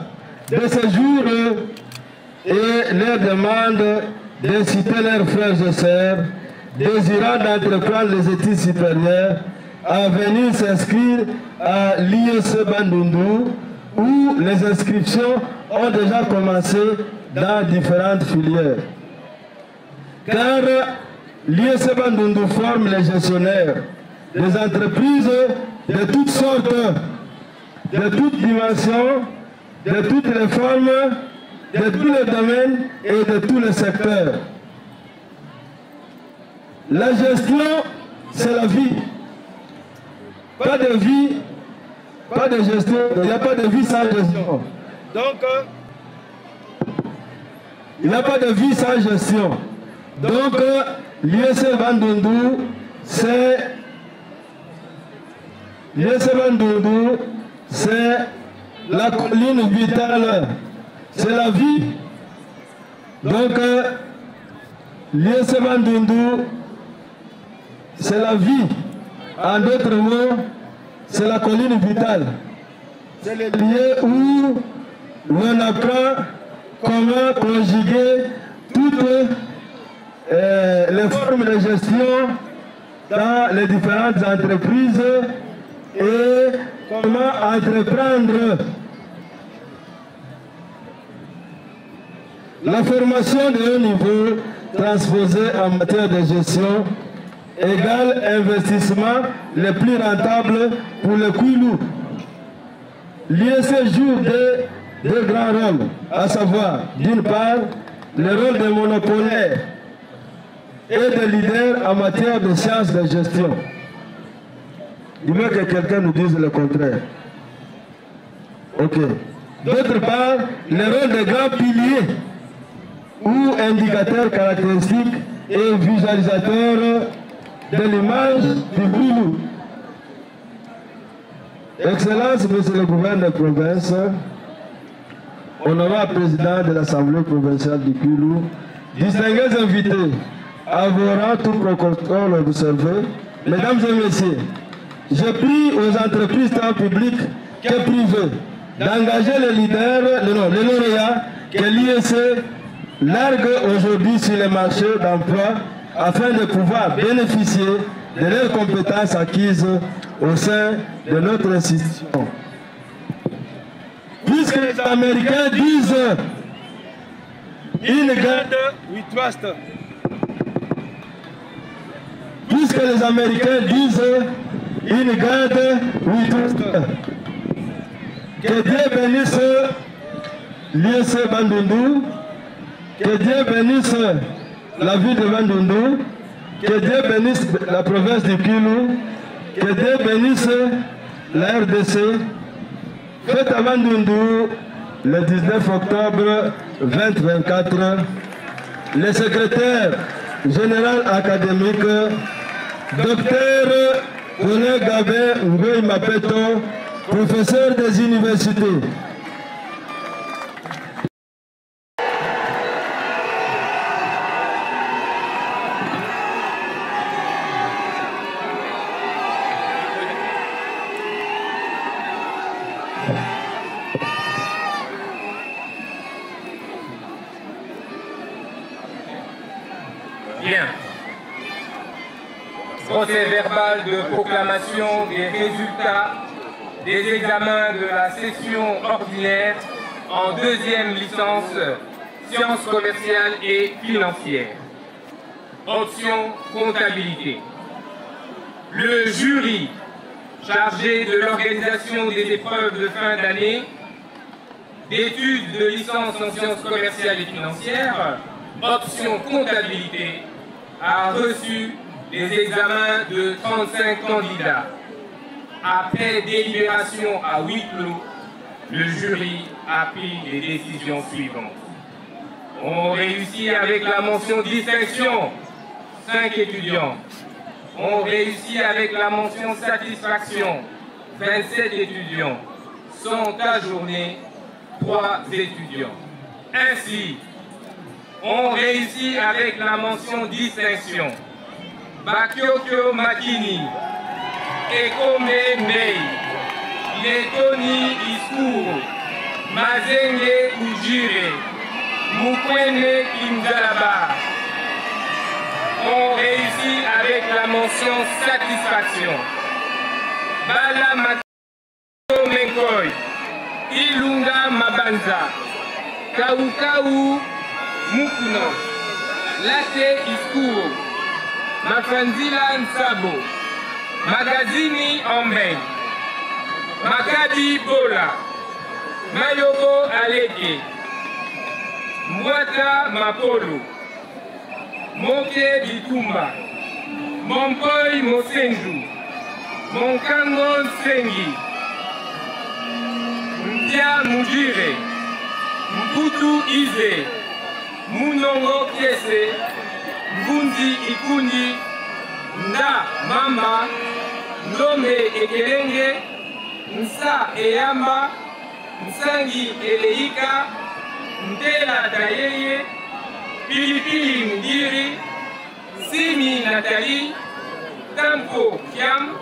de ce jour et leur demande d'inciter leurs frères et sœurs désirant d'entreprendre les études supérieures à venir s'inscrire à l'IEC Bandundu où les inscriptions ont déjà commencé dans différentes filières. Car l'IEC Bandundu forme les gestionnaires des entreprises de toutes sortes, de toutes dimensions, de toutes les formes, de tous les domaines et de tous les secteurs. La gestion, c'est la vie. Pas de vie, pas de gestion, il n'y a pas de vie sans gestion. Donc, il n'y a pas de vie sans gestion. Donc, l'IEC Bandundu, c'est la colline vitale, c'est la vie. Donc, l'IEC Bandundu, c'est la vie. En d'autres mots, c'est la colline vitale. C'est le lieu où l'on apprend comment conjuguer toutes les formes de gestion dans les différentes entreprises et comment entreprendre. La formation de haut niveau transposée en matière de gestion égale investissement le plus rentable pour le Kwilu. L'IEC joue deux grands rôles, à savoir, d'une part, le rôle de monopolaire et de leader en matière de sciences de gestion. Il veut que quelqu'un nous dise le contraire. Ok. D'autre part, le rôle de grand pilier ou indicateur caractéristique et visualisateur de l'image du Kwilu. Excellence, Monsieur le gouverneur de province, honorable président de l'Assemblée provinciale du Kwilu, distingués invités, à vos rangs, tout protocole observé, mesdames et messieurs, je prie aux entreprises tant publiques que privées d'engager les leaders, les lauréats que l'IEC largue aujourd'hui sur les marchés d'emploi afin de pouvoir bénéficier de leurs compétences acquises au sein de notre institution. Puisque les Américains disent une garde, we trust. Puisque les Américains disent une garde, we trust. Que Dieu bénisse l'IEC Bandundu, que Dieu bénisse la ville de Bandundu, que Dieu bénisse la province du Kwilu, que Dieu bénisse la RDC. Fête à Bandundu le 19 octobre 2024. Le secrétaire général académique, Dr René Gabé Ngoy Mapeto, professeur des universités. Bien. Procès verbal de proclamation des résultats des examens de la session ordinaire en deuxième licence sciences commerciales et financières. Option comptabilité. Le jury chargé de l'organisation des épreuves de fin d'année d'études de licence en sciences commerciales et financières, option comptabilité, a reçu des examens de 35 candidats. Après délibération à huis clos, le jury a pris les décisions suivantes. On réussit avec la mention distinction, 5 étudiants. On réussit avec la mention satisfaction, 27 étudiants. Sont ajournés 3 étudiants. Ainsi, on réussit avec la mention distinction, Bakyokyo Makini, Ekome Mei, Letoni Iskuru, Mazenge Ujire, Mukwene Kinzalaba ont réussi avec la mention satisfaction. Bala Mato Menkoy, Ilunga Mabanza, Kaukau Mukuno, Late Iskuru, Mafanzila Nsabo, Magazini Omben, Makadi Bola, Mayobo Aleke, Mwata Mapolo, Moke Bitumba, Mompoy Mosenju, Monkango Sengi, Ndia Mujire, Mputu Ize, Munongo Kiese, Mbundi Ikundi, Nda Mama, Ndome Ekelenge, Nsa Eyamba, Nsangi Eleika, Ndela Tayeye, Pilipili Mudiri, Simi Nathalie, Tampo Kiam,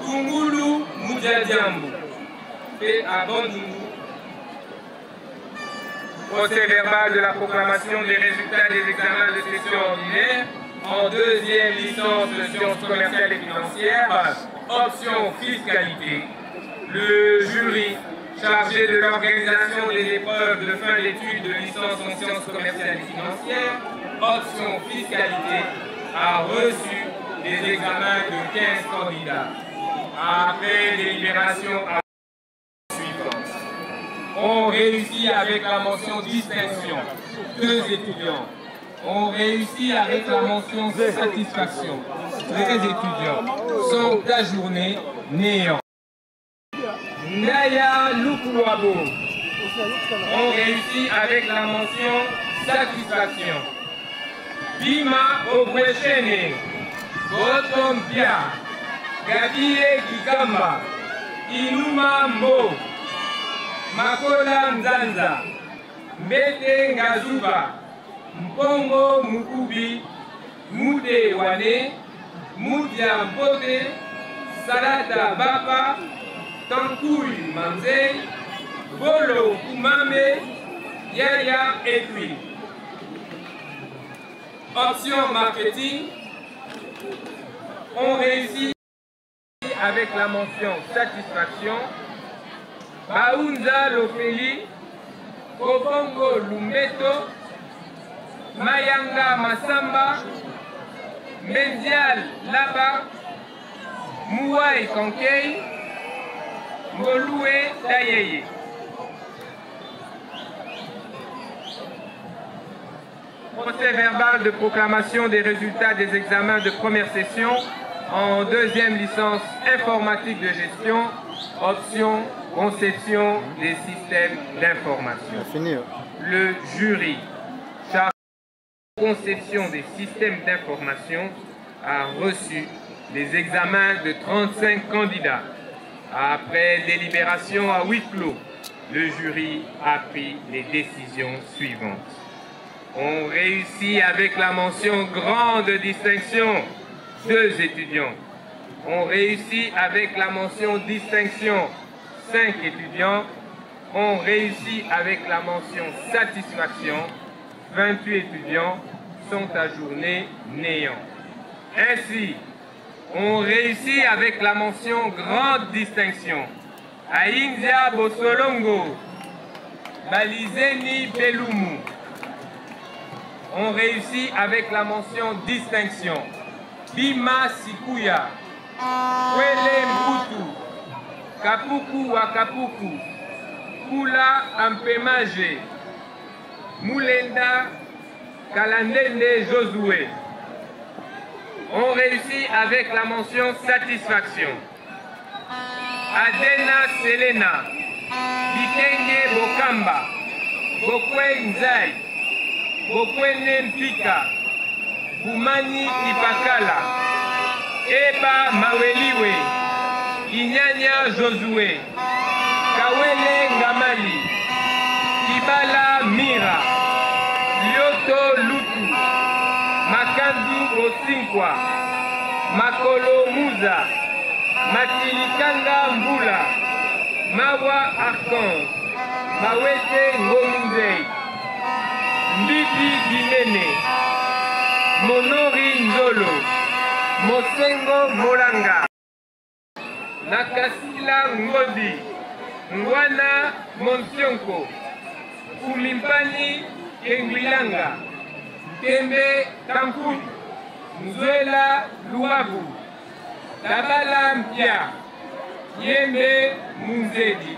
Kungulu Moudjadjambu. Fait à Bandungu. Procès verbal de la proclamation des résultats des examens de session ordinaire en deuxième licence de sciences commerciales et financières, option fiscalité. Le jury chargé de l'organisation des épreuves de fin d'études de licence en sciences commerciales et financières, option fiscalité, a reçu des examens de 15 candidats. Après délibération suivante, ont réussi avec la mention distinction 2 étudiants. Ont réussi avec la mention satisfaction 13 étudiants. Sont ajournés néant. Naya Lukuabo ont réussi avec la mention satisfaction. Bima Ogweshene, Botompia, Gabie Kikamba, Inuma Mbo, Makola Nzanza, Mbete Ngazuba, Mpongo Mukubi, Mude Wane, Mudia Mpote, Salata Bapa, Tankouy Manzei, Bolo Kumame, Yaya Etui. Option marketing ont réussi avec la mention satisfaction. Baunza Lofeli, Kobongo Lumbeto, Mayanga Masamba, Mendial Laba, Mouai Kankei, Moloué Tayeye. Procès verbal de proclamation des résultats des examens de première session en deuxième licence informatique de gestion, option conception des systèmes d'information. Le jury chargé de la conception des systèmes d'information a reçu les examens de 35 candidats. Après délibération à huis clos, le jury a pris les décisions suivantes. Ont réussi avec la mention grande distinction 2 étudiants. Ont réussi avec la mention distinction 5 étudiants. Ont réussi avec la mention satisfaction 28 étudiants sont ajournés néant. Ainsi, ont réussi avec la mention grande distinction Ainzia Bosolongo, Balizeni Pelumu. Ont réussi avec la mention distinction Bima Sikuya, Kwele Mbutu, Kapuku Wakapuku, Kula Ampemaje, Moulenda Kalandende Josué. Ont réussi avec la mention satisfaction. Adena Selena, Bikenge Bokamba, Bokwe Nzai, Bokwene Mpika, Boumani Ipakala, Eba Maweliwe, Inyanya Josué, Kawele Ngamali, Kibala Mira, Lyoto Lutu, Makandu Kosinkwa, Makolo Muza, Matilikanga Mbula, Mawa Arkange, Mawete Ngomunzei, Mbidi Dinene, Monori Nzolo, Mosengo Molanga, Nakasila Ngodi, Ngwana Monsionko, Kumimpani Kengwilanga, Tembe Tankut, Nzuela Luabu, Tabala Mpia, Yembe Munzedi.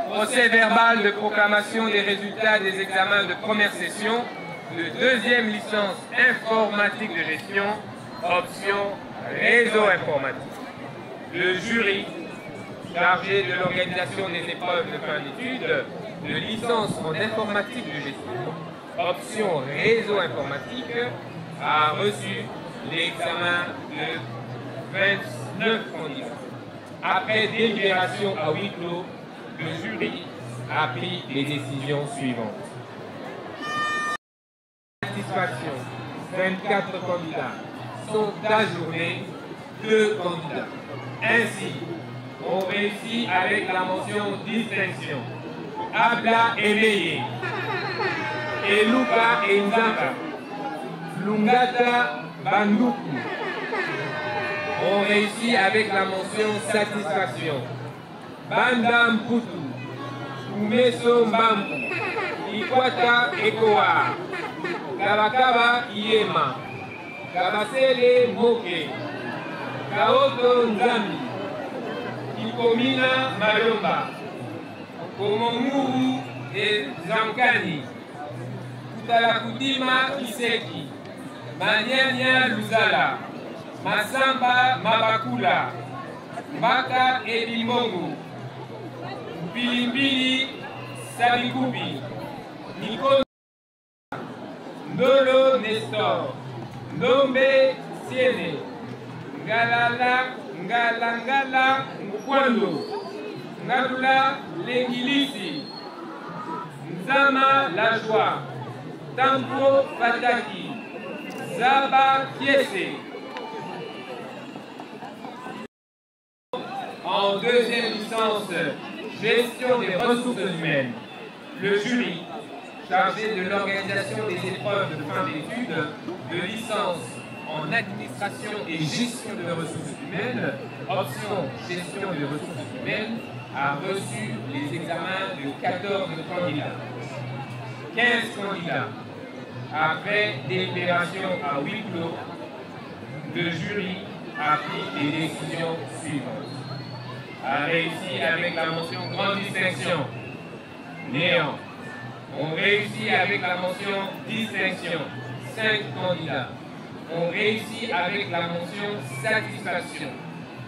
Procès verbal de proclamation des résultats des examens de première session de deuxième licence informatique de gestion, option réseau informatique. Le jury chargé de l'organisation des épreuves de fin d'études de licence en informatique de gestion, option réseau informatique, a reçu l'examen de 29 candidats. Après délibération à huis clos, le jury a pris les décisions suivantes. Satisfaction, 24 candidats sont ajournés, 2 candidats. Ainsi, on réussit avec la mention distinction. Abla Emeye, Eluka Enzaka, Lungata Banduku. On réussit avec la mention satisfaction. Banda Mputu, Umeso Mbambu, Ikwata Ekoa, Kabakaba Iema, Kabasele Moke, Kaoto Nzambi, Ikomina Mayomba, Komonguru et Zankani, Kutalakudima Kiseki, Manyanya Luzala, Masamba Mabakula, Mbaka Ebimongo, Bilimbili Sabikubi, Nikon Ndolo Nestor, Ndombe Siene, Ngalangala Nkwando, Ngalula Lengilisi, Nzama La Joie, Tampo Fataki, Zaba Kiese. En deuxième licence, gestion des ressources humaines, le jury chargé de l'organisation des épreuves de fin d'études de licence en administration et gestion de ressources humaines, option gestion des ressources humaines, a reçu les examens de 14 candidats. 15 candidats. Après délibération à huis clos, le jury a pris les décisions suivantes. A réussi avec la mention grande distinction, néant. On réussit avec la mention distinction, 5 candidats. On réussit avec la mention satisfaction,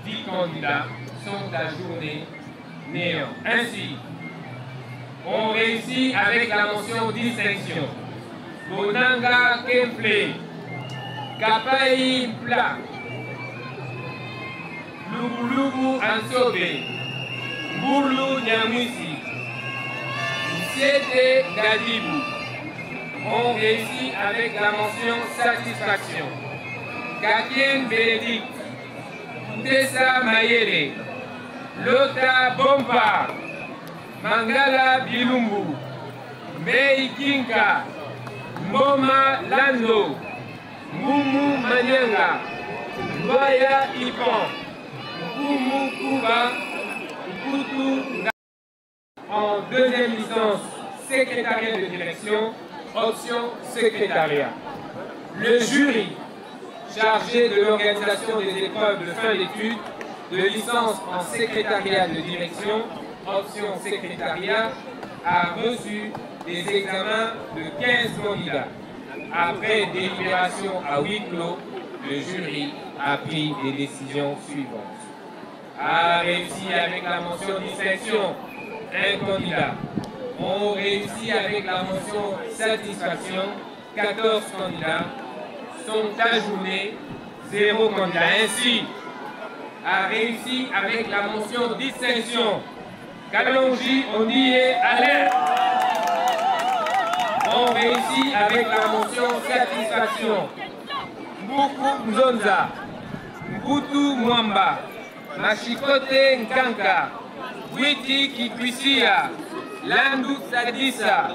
10 candidats sont ajournés, néant. Ainsi, on réussit avec la mention distinction. Bonanga Kemple, Kapai Pla, Lubulubu Ansobe, Bourlou Nyamwisi, Siete Gadibou. On réussit avec la mention satisfaction. Kakien Bénédicte, Tessa Mayele, Lota Bomba, Mangala Bilumbu, Mei Kinka, Moma Lando, Mumu Manyanga, Boya Ipan, Mumu Kuba, Kutu. En deuxième licence, secrétariat de direction, option secrétariat. Le jury chargé de l'organisation des épreuves de fin d'études de licence en secrétariat de direction, option secrétariat, a reçu des examens de 15 candidats. Après délibération à huis clos, le jury a pris les décisions suivantes. A réussi avec la mention distinction, 1 candidat. On réussit avec la mention satisfaction, 14 candidats. Sont ajournés, 0 candidat. Ainsi, a réussi avec la mention distinction. Kalonji Ondie Alain. ont réussi avec la mention satisfaction. Mbuku Mzonza, Mbutu Mwamba, Mashikote Nkanka, Witi Kikwisia, Landu Sadisa,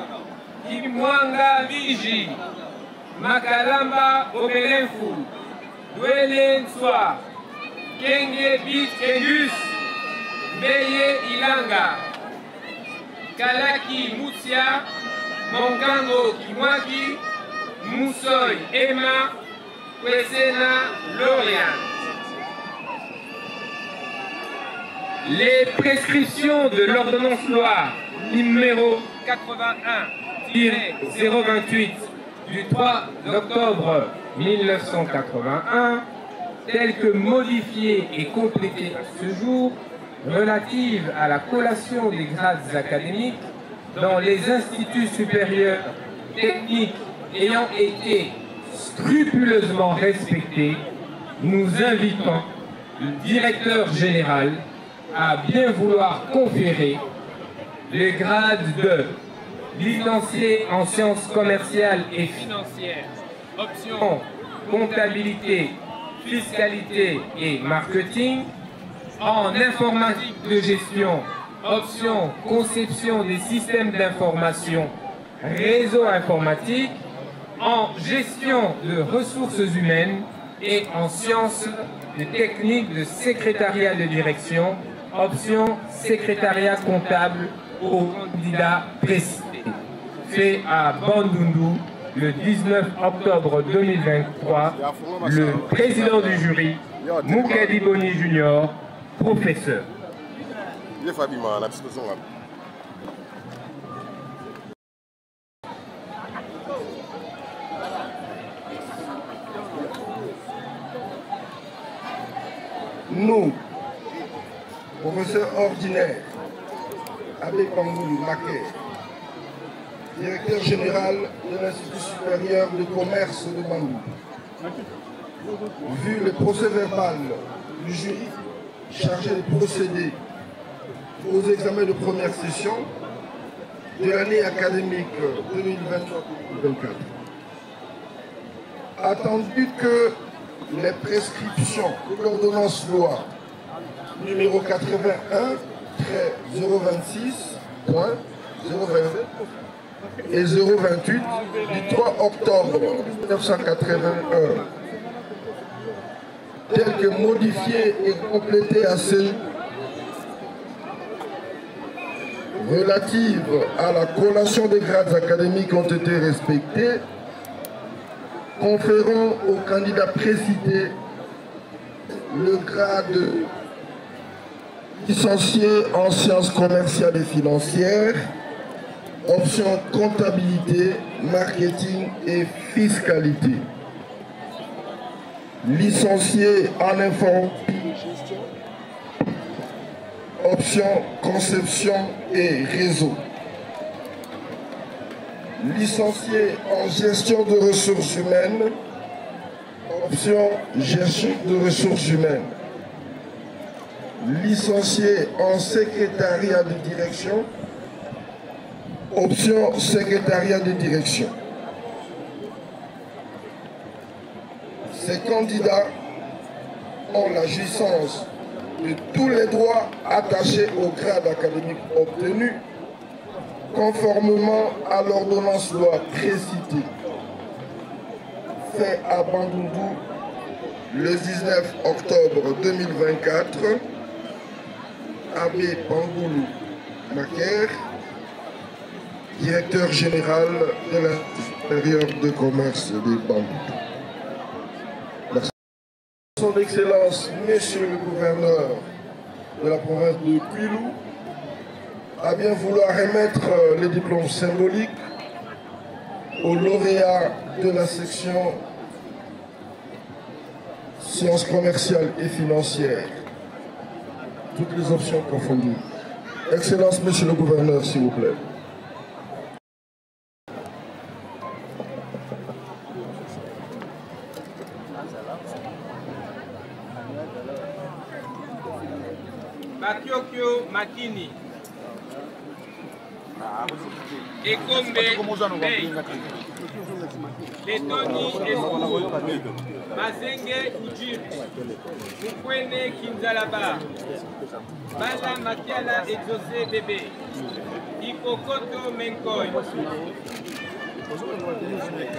Kimwanga Viji, Makalamba Obelenfu, Dwele Nswa, Kenge Bit Kengus, Beye Ilanga, Kalaki Mutsia, Mongango Kimwaki, Moussoy Emma, Kwesena Lorian. Les prescriptions de l'ordonnance loi numéro 81-028 du 3 octobre 1981, telles que modifiées et complétées à ce jour, relatives à la collation des grades académiques dans les instituts supérieurs techniques ayant été scrupuleusement respectées, nous invitons le directeur général à bien vouloir conférer le grade de licencié en sciences commerciales et financières, option comptabilité, fiscalité et marketing, en informatique de gestion, option conception des systèmes d'information, réseau informatique, en gestion de ressources humaines et en sciences de techniques de secrétariat de direction, option secrétariat comptable au candidat précité. Fait à Bandundu le 19 octobre 2023, le président du jury, Moukadi Boni Junior, professeur. Nous, professeur ordinaire, Abbé Pangoulou Maquet, directeur général de l'Institut supérieur de commerce de Bandundu, vu le procès verbal du jury chargé de procéder aux examens de première session de l'année académique 2023-2024, attendu que les prescriptions de l'ordonnance loi numéro 81-026.027 et 028 du 3 octobre 1981, telles que modifiées et complétées à ces relatives à la collation des grades académiques ont été respectées, conférant au candidat précité le grade licencié en sciences commerciales et financières, option comptabilité, marketing et fiscalité. Licencié en informatique, option conception et réseau. Licencié en gestion de ressources humaines, option gestion de ressources humaines. Licencié en secrétariat de direction, option secrétariat de direction. Ces candidats ont la jouissance de tous les droits attachés au grade académique obtenu, conformément à l'ordonnance loi précitée, fait à Bandundu le 19 octobre 2024, Abbé Pangoulou Maquet, directeur général de l'Institut supérieur de commerce de Bandundu. Son Excellence, Monsieur le gouverneur de la province de Kwilu, a bien vouloir remettre les diplômes symboliques aux lauréats de la section sciences commerciales et financières, toutes les options confondues. Excellence, Monsieur le gouverneur, s'il vous plaît. Bakyokyo Makini. Ekombe Bay, Letoni Escouro, Mazenge Ujiri, Mukwene Kinzalaba, Bala Makiala Exosé Bébé, Ikokoto Menkoy,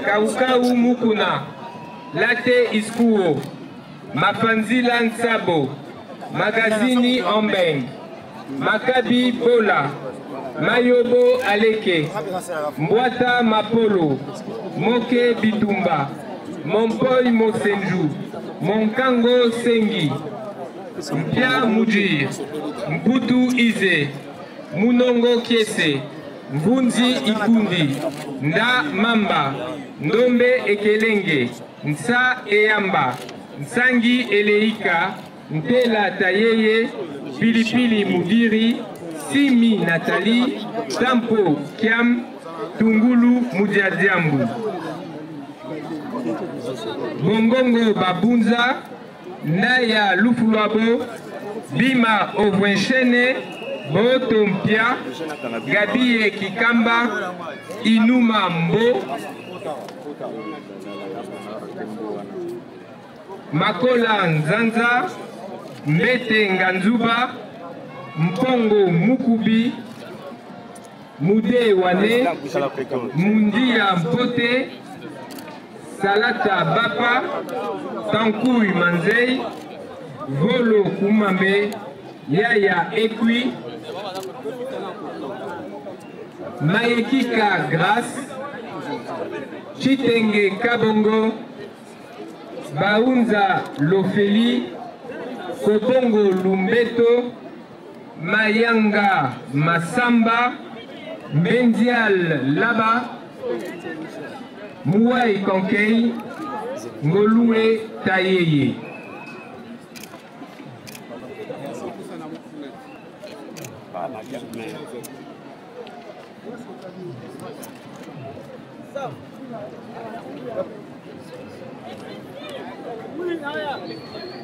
Kaukau Mukuna, Late Iskuo, Mafanzila Nsabo, Magazini Ombeng, Makabi Bola, Mayobo Aleke, Mbwata Mapolo, Moke Bitumba, Mompoy Mosenju, Monkango Sengi, Mpia Mujir, Mputu Ize, Munongo Kiese, Mbunzi Ikundi, Nda Mamba, Ndombe Ekelenge, Nsa Eyamba, Nsangi Eleika, Ntela Tayeye, Pilipili Mudiri, Simi Nathalie, Tampo Kiam, Tungulu Mudiadiambu, Bongongo Babunza, Naya Lufulabo, Bima Ovwenchene, Botompia, Gabi Kikamba, Inuma Mbo, Makola Nzanza, Mbete Nganzuba, Mpongo Mukubi, Mude Wane, Mundia Mpote, Salata Bapa, Tankouy Manzei, Volo Kumambe, Yaya Ekwi, Mayekika Grace, Chitenge Kabongo, Baunza Lofeli, Kobongo Lumbeto, Mayanga Masamba, Mendial Laba, Mouai Konkei, Ngolue Tayeye. Oui,